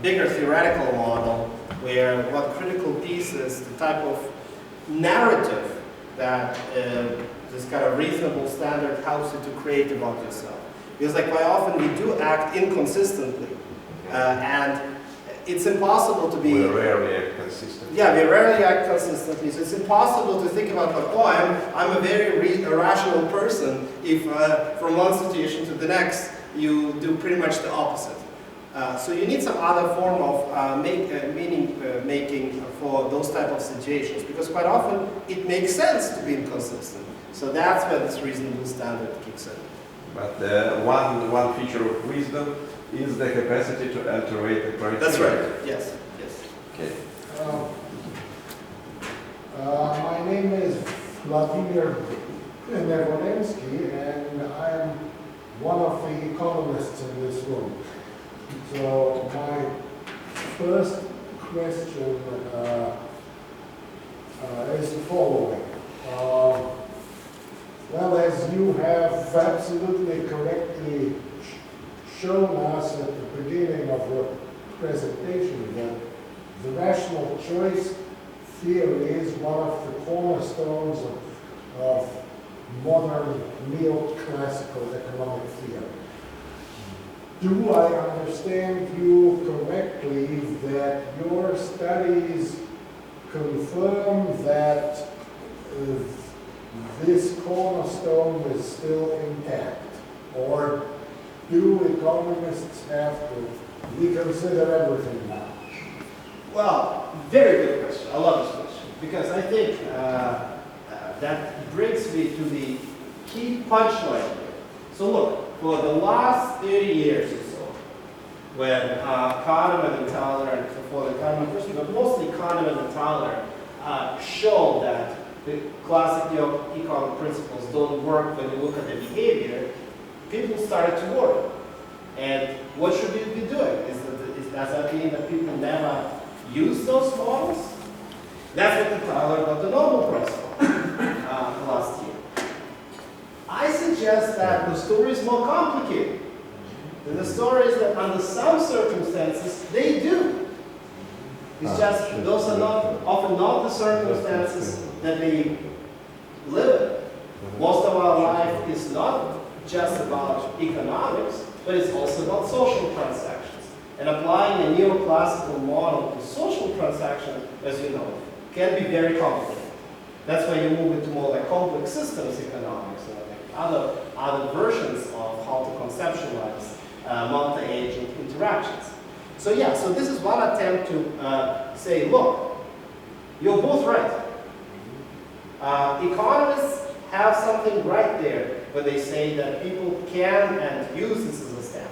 bigger theoretical model where what critical piece is the type of narrative that this kind of reasonable standard helps you to create about yourself. Because quite often we do act inconsistently, and it's impossible to be... We rarely act consistently. Yeah, we rarely act consistently, so it's impossible to think about, I'm a very irrational person if from one situation to the next you do pretty much the opposite. So you need some other form of meaning making for those type of situations, because quite often it makes sense to be inconsistent. So that's where this reasonable standard kicks in. But one feature of wisdom is the capacity to alterate the criteria. That's right. Yes. Okay. My name is Vladimir Nevolensky, and I am one of the economists in this room. So my first question is the following. Well, as you have absolutely correctly shown us at the beginning of your presentation, that the rational choice theory is one of the cornerstones of modern neoclassical economic theory. Do I understand you correctly that your studies confirm that this cornerstone is still intact? Or do economists have to reconsider everything now? Well, very good question. I love this question, because I think that brings me to the key punchline here. So look, for the last 30 years or so, when Kahneman and Thaler, and before the Kahneman first, but mostly Kahneman and Thaler showed that the classic economic principles don't work when you look at the behavior, people started to worry. And what should we be doing? Does that mean that people never use those models? That's what Thaler got the Nobel Prize for last year. I suggest that the story is more complicated. And the story is that under some circumstances, they do. It's just those are often not the circumstances that they live in. Most of our life is not just about economics, but it's also about social transactions. And applying a neoclassical model to social transactions, as you know, can be very complicated. That's why you move into more like complex systems economics, or like other versions of how to conceptualize multi-agent interactions. So yeah, so this is one attempt to say, look, you're both right. Economists have something right there when they say that people can and use this as a standard.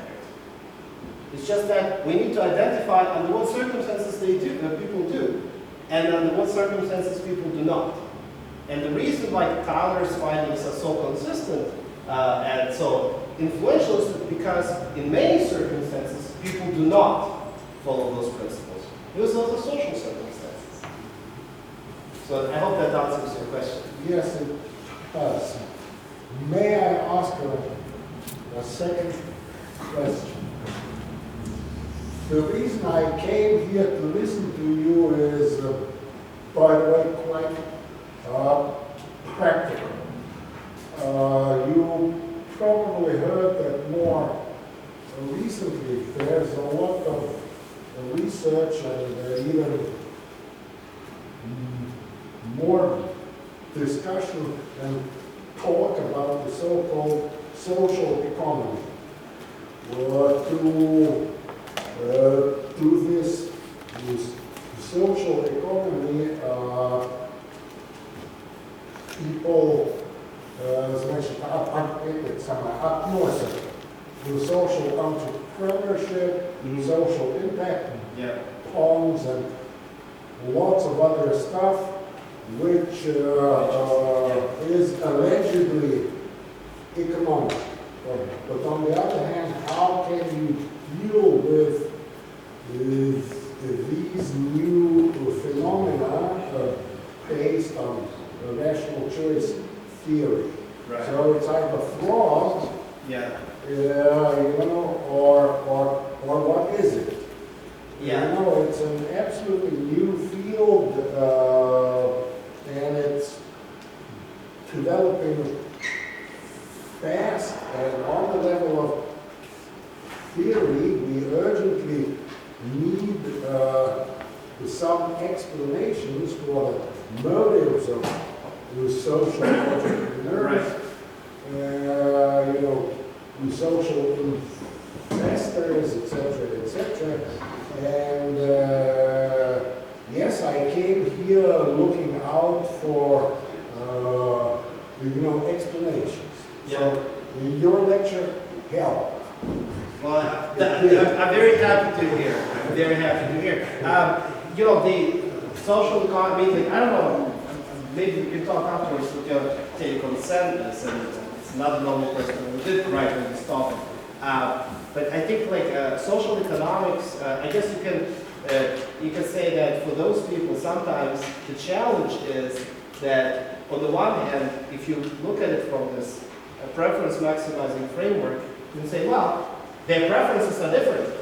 It's just that we need to identify under what circumstances people do, and under what circumstances people do not. And the reason why Thaler's findings are so consistent and so influential is because in many circumstances people do not follow those principles. Those are the social circumstances. So I hope that answers your question. Yes, it does. May I ask a second question? The reason I came here to listen to you is, by the way, quite practical. You probably heard that more recently. There's a lot of research and even more discussion and talk about the so-called social economy. To this social economy, people значит, относят to social entrepreneurship, social impact bonds, and lots of other stuff, which is allegedly economic. But on the other hand, how can you deal with these new phenomena based on rational choice theory? Right. So it's either flawed, or what is it? It's an absolutely new field, and it's developing fast, and on the level of theory, we urgently need some explanations for the motives of the social entrepreneurs, the social investors, etc. And yes, I came here looking out for explanations. So your lecture helped. Well, I'm very happy to hear. The social economy, I don't know, maybe we can talk afterwards with your take on Sanders, and it's another normal person who did write on this topic. But I think social economics, I guess you can say that for those people, sometimes the challenge is that on the one hand, if you look at it from this preference maximizing framework, you can say, well, their preferences are different.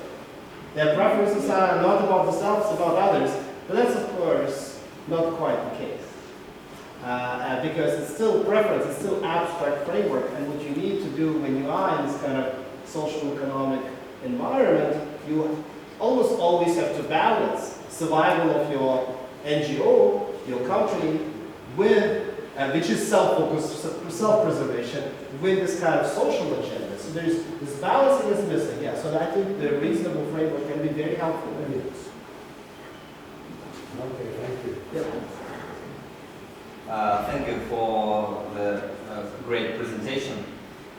Their preferences are not about themselves, about others. But that's, of course, not quite the case. Because it's still preference, it's still abstract framework. And what you need to do when you are in this kind of social economic environment, you almost always have to balance survival of your NGO, your country, with, which is self-focused, self-preservation, with this kind of social agenda. So there's this balancing is missing. Yeah. So I think the reasonable framework can be very helpful in this. Okay, thank you. Thank you for the great presentation.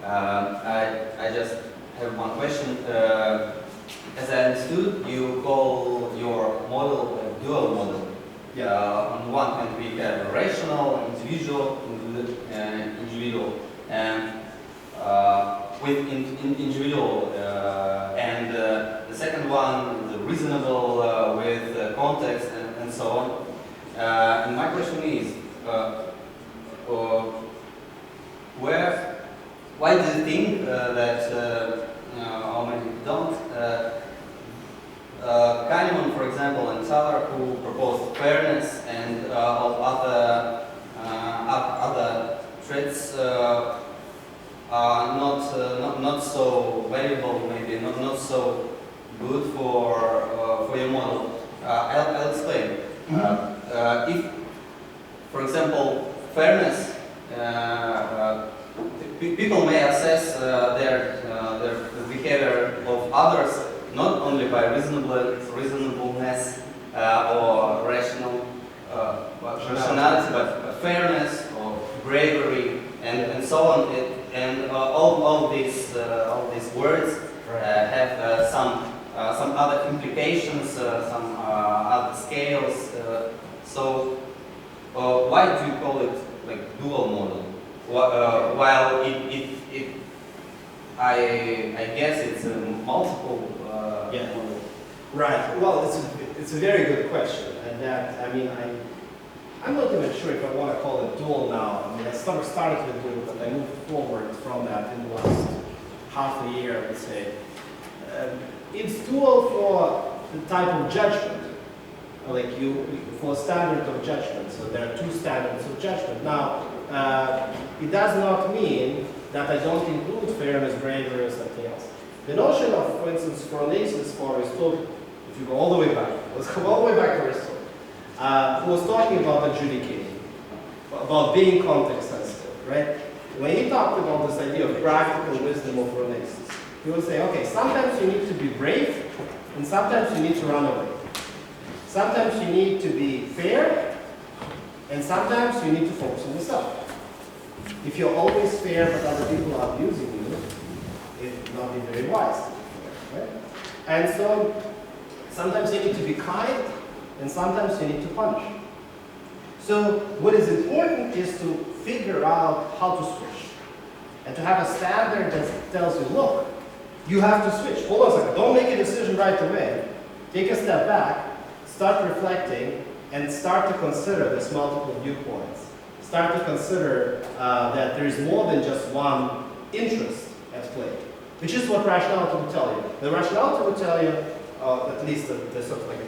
I just have one question. As I understood, you call your model a dual model. On one hand, we have a rational, individual, and with individual, and the second one, the reasonable, with context and so on. And my question is, why do you think that, or maybe don't, Kahneman, for example, and Thaler, who proposed fairness and all other traits, are not so valuable, maybe not so good for your model. I'll explain. If, for example, fairness, people may assess their behavior of others not only by reasonableness or rationality, but fairness or bravery and so on. And all these words have some other implications, some other scales. So why do you call it like dual model? While I guess it's a multiple model. Right. Well, it's a very good question, and that I'm not even sure if I want to call it dual now. I started with dual, but I moved forward from that in the last half a year, I would say. It's dual for the type of judgment like for standard of judgment. So there are two standards of judgment. Now, it does not mean that I don't include fairness, bravery, or something else. The notion of, for instance, phronesis for Aristotle, if you go all the way back, let's go all the way back to Aristotle, who was talking about adjudicating, about being context sensitive, right? When he talked about this idea of practical wisdom of phronesis, he would say, okay, sometimes you need to be brave, and sometimes you need to run away. Sometimes you need to be fair, and sometimes you need to focus on yourself. If you're always fair but other people are abusing you, it will not be very wise. Right? And so sometimes you need to be kind, and sometimes you need to punish. So what is important is to figure out how to switch, and to have a standard that tells you, look, you have to switch. Hold on a second, don't make a decision right away. Take a step back, start reflecting, and start to consider this multiple viewpoints. Start to consider that there is more than just one interest at play, which is what rationality would tell you. The rationality would tell you, at least the sort of like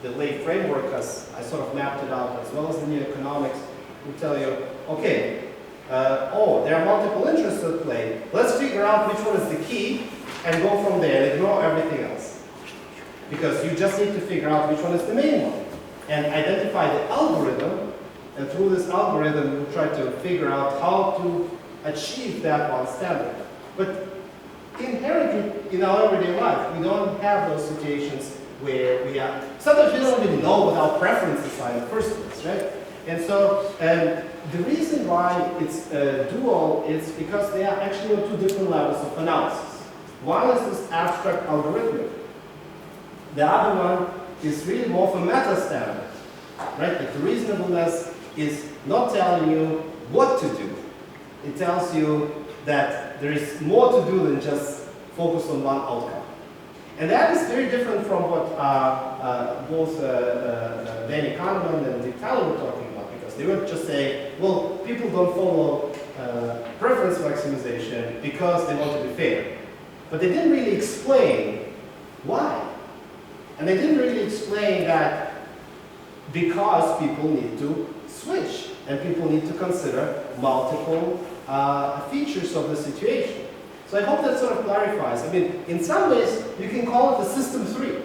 the lay framework, as I sort of mapped it out, as well as the new economics, would tell you, okay, there are multiple interests at play. Let's figure out which one is the key and go from there and ignore everything else. Because you just need to figure out which one is the main one and identify the algorithm, and through this algorithm we'll try to figure out how to achieve that one standard. But inherently in our everyday life, we don't have those situations where we are, sometimes we don't even know what our preferences are in the first place, right? And so the reason why it's dual is because they are actually on two different levels of analysis. One is this abstract algorithmic. The other one is really more of a meta standard, right? Like the reasonableness is not telling you what to do. It tells you that there is more to do than just focus on one outcome. And that is very different from what both Danny Kahneman and Dick Talley were talking about, because they would just say, well, people don't follow preference maximization because they want to be fair. But they didn't really explain why. And they didn't really explain that because people need to switch and people need to consider multiple features of the situation. So I hope that sort of clarifies. I mean, in some ways, you can call it the system 3,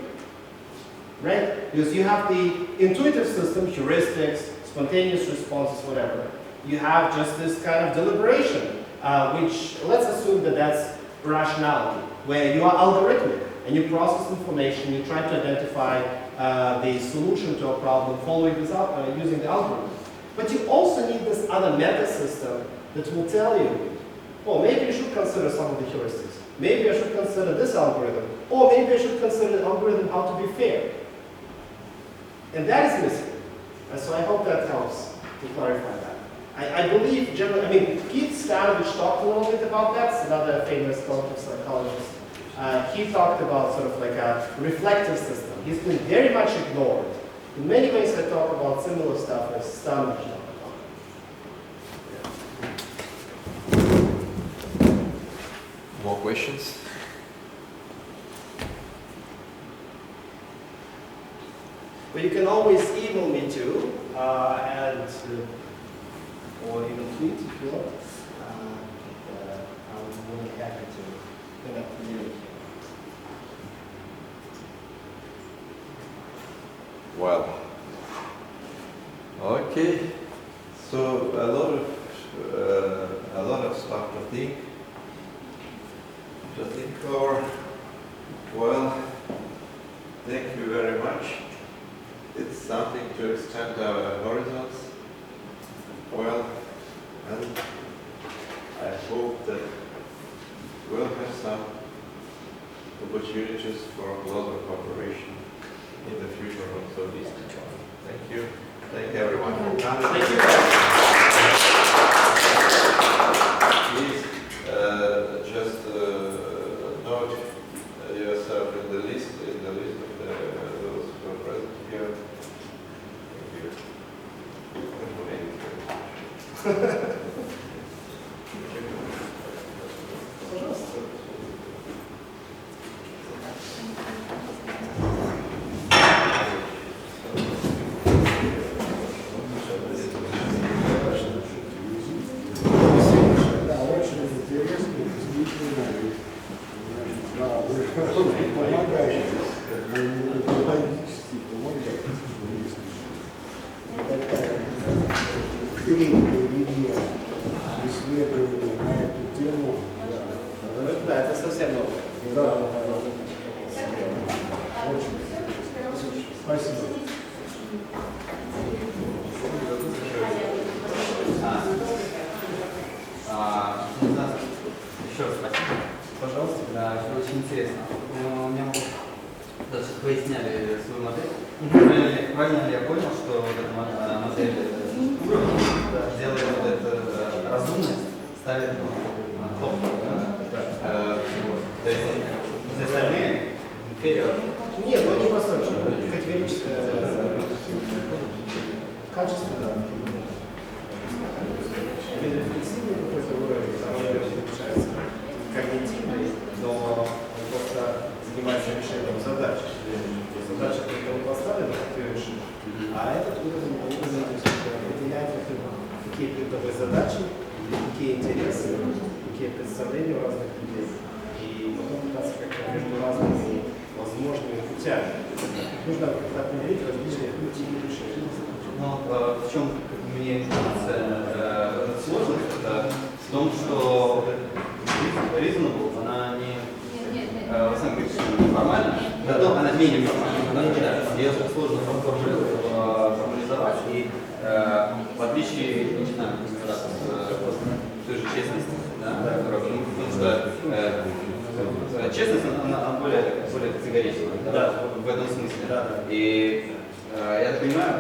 right? Because you have the intuitive system, heuristics, spontaneous responses, whatever. You have just this kind of deliberation, which let's assume that that's rationality, where you are algorithmic and you process information, you try to identify the solution to a problem following this using the algorithm. But you also need this other meta system that will tell you, oh, maybe you should consider some of the heuristics. Maybe I should consider this algorithm. Or maybe I should consider the algorithm how to be fair. And that is missing. And so I hope that helps to clarify that. I believe generally, I mean, Keith Stanovich talked a little bit about that. It's another famous cognitive psychologist. He talked about sort of like a reflective system. He's been very much ignored. In many ways, I talk about similar stuff as Stanovich talked about. More questions? But you can always email me too, or even tweet if you want. I'm really happy to connect with you. Well, okay. So a lot of stuff to think over. Well, thank you very much. It's something to extend our horizons. Well, and I hope that we'll have some opportunities for closer cooperation in the future also. Thank you. Thank everyone for coming. Thank you. Please just note yourself in the list of those who are present here. Thank you. Да. Очень. Спасибо. Еще раз спасибо. Пожалуйста. Да, это очень интересно. У меня даже поясняли свою модель. Правильно ли я понял, что вот эта модель уровня делает вот эту разумность, ставит на топ? То есть все остальные вперед. Нет, ну не просто категорическое качество, да. Рефлексивный какой-то уровень, там получается когнитивный, но он просто занимается решением задач. Задача только поставлена, как ты решишь, а этот уровень определяет, какие передовые задачи, какие интересы, какие представления у разных людей. И потом пытаться как-то между разными возможными путями. Нужно как-то определить различные пути решения. Но в чем мне кажется сложность, это в том, что reasonable, она не формальна, зато она менее формальна. Ее сложно формализовать, и в отличие, не знаю, той же честности, да, потому что честность, она более категорична, да, в этом смысле. И я так понимаю,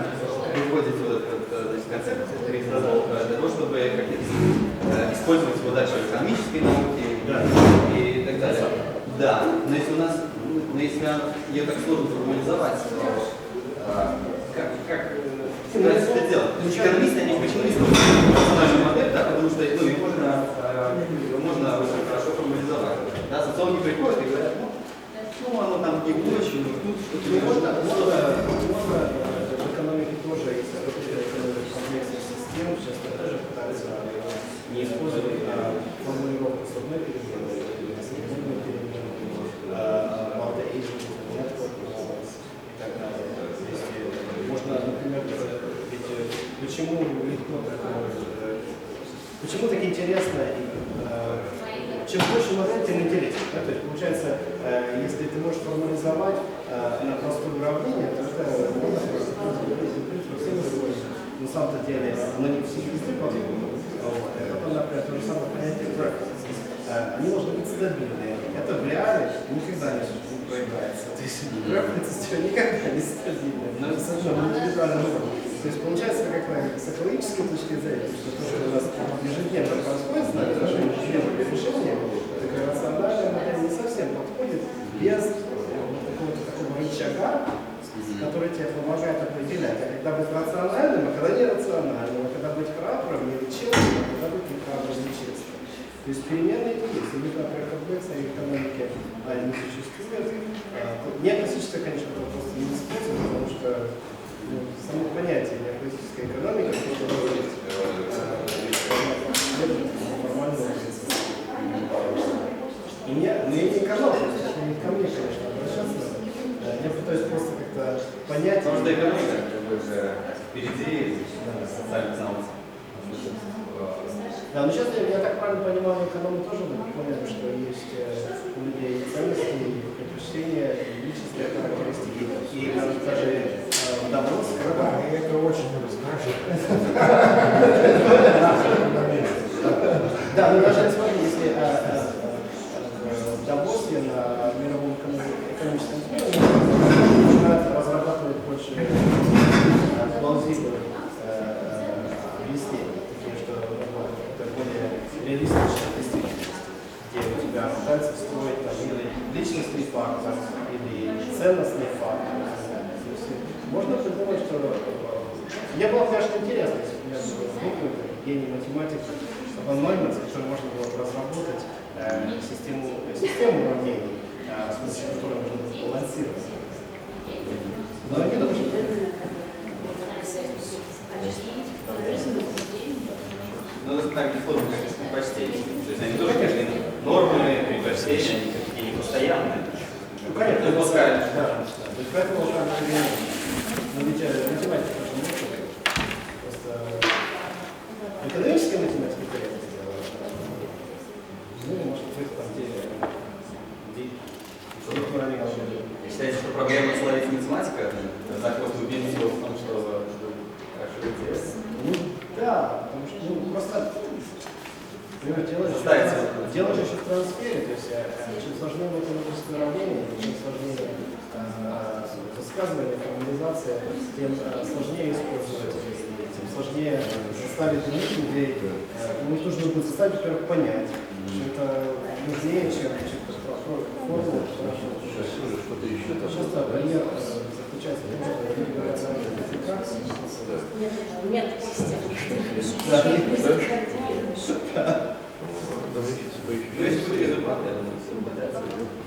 вы вводите вот этот концепт для того, чтобы использовать его дальше в экономической науке и так далее. Да, но если у нас, ее так сложно формализовать, то как это делать? То есть экономисты, они почему используют рациональную модель, да, потому что ее можно очень хорошо формализовать. Да, социологи приходят и говорят, ну оно там не очень, тут что-то не можно. Можно в экономике тоже, если экономика комплексных систем, часто тоже пытаются не использовать формулировку с одной переменной, с другой переменной, multi-agent network models и так далее. Можно, например, почему так интересно, чем больше модель, тем интереснее. Да? То есть получается, если ты можешь формализовать на простое уравнение, то это можно на самом-то деле оно не все везде подобно. Это, например, то же самое понятие preferences. Они должны быть стабильные. Это в реале никогда не проиграется. То есть preferences никогда не стабильны. Но это совершенно индивидуальный уровень. То есть получается, как с экологической точки зрения, что то, что у нас ежедневно происходит с нами, наши ежедневные решения, такая рациональная модель не совсем подходит без какого-то такого рычага, который тебе помогает определять, а когда быть рациональным, а когда нерациональным, а когда быть храбрым или честным, а когда быть нехрабрым или честным. То есть переменные есть. И например, комплексной экономики не существует. Не классическая, конечно, это просто не используется, потому что само понятие неоклассической экономики формального и не экономика, это не ко мне, конечно, обращаться. Я пытаюсь просто как-то понять. Потому что экономика впереди социальных наук. Да, но сейчас я так правильно понимаю, экономы тоже поняли, что есть у людей ценности, предпочтения, личностные характеристики, и даже допрос. Да, и это очень расскажет. Да, но даже смотри, если в Давосе на мировом экономическом форуме начинают разрабатывать больше плаузибельных объяснений, такие, что это более реалистичная действительность, где у тебя пытаются строить там, или личностный фактор, или ценностный фактор. Можно придумать, что мне было, конечно, интересно, если бы у меня был какой-то гений математик, Нойман, с которым можно было бы разработать систему уравнений, с помощью которой можно было балансировать. Но я не думаю, что Ну, это так не форма, как предпочтения. То есть они тоже, конечно, нормы, предпочтения, они какие-то не постоянные. ну, конечно, допускают. Да. То есть поэтому ну, ведь математика тоже может быть. Просто экономическая математика, ну, может быть, там, где Дело же еще в трансфере, то есть чем сложнее математическое уравнение, чем сложнее высказывание, формализация, тем сложнее использовать, тем сложнее заставить других людей. Ему нужно будет заставить, во-первых, понять, что это нужнее, чем формула. Часто барьер заключается в том, что они говорят о языках. Нет,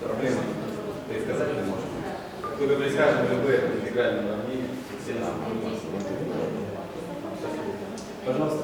Проблема предсказать не может. Какое-то предсказание любое интегральное уравнение все нам. Пожалуйста.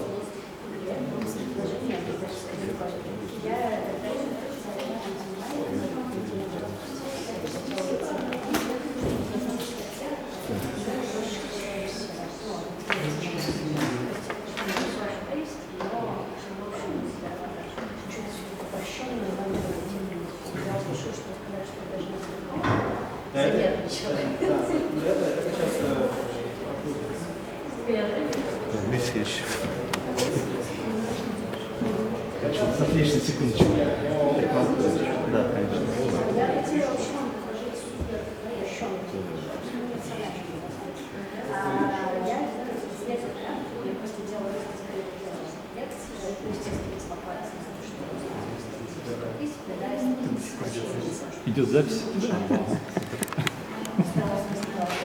Отлично, секундочку. Да, конечно. Идет запись?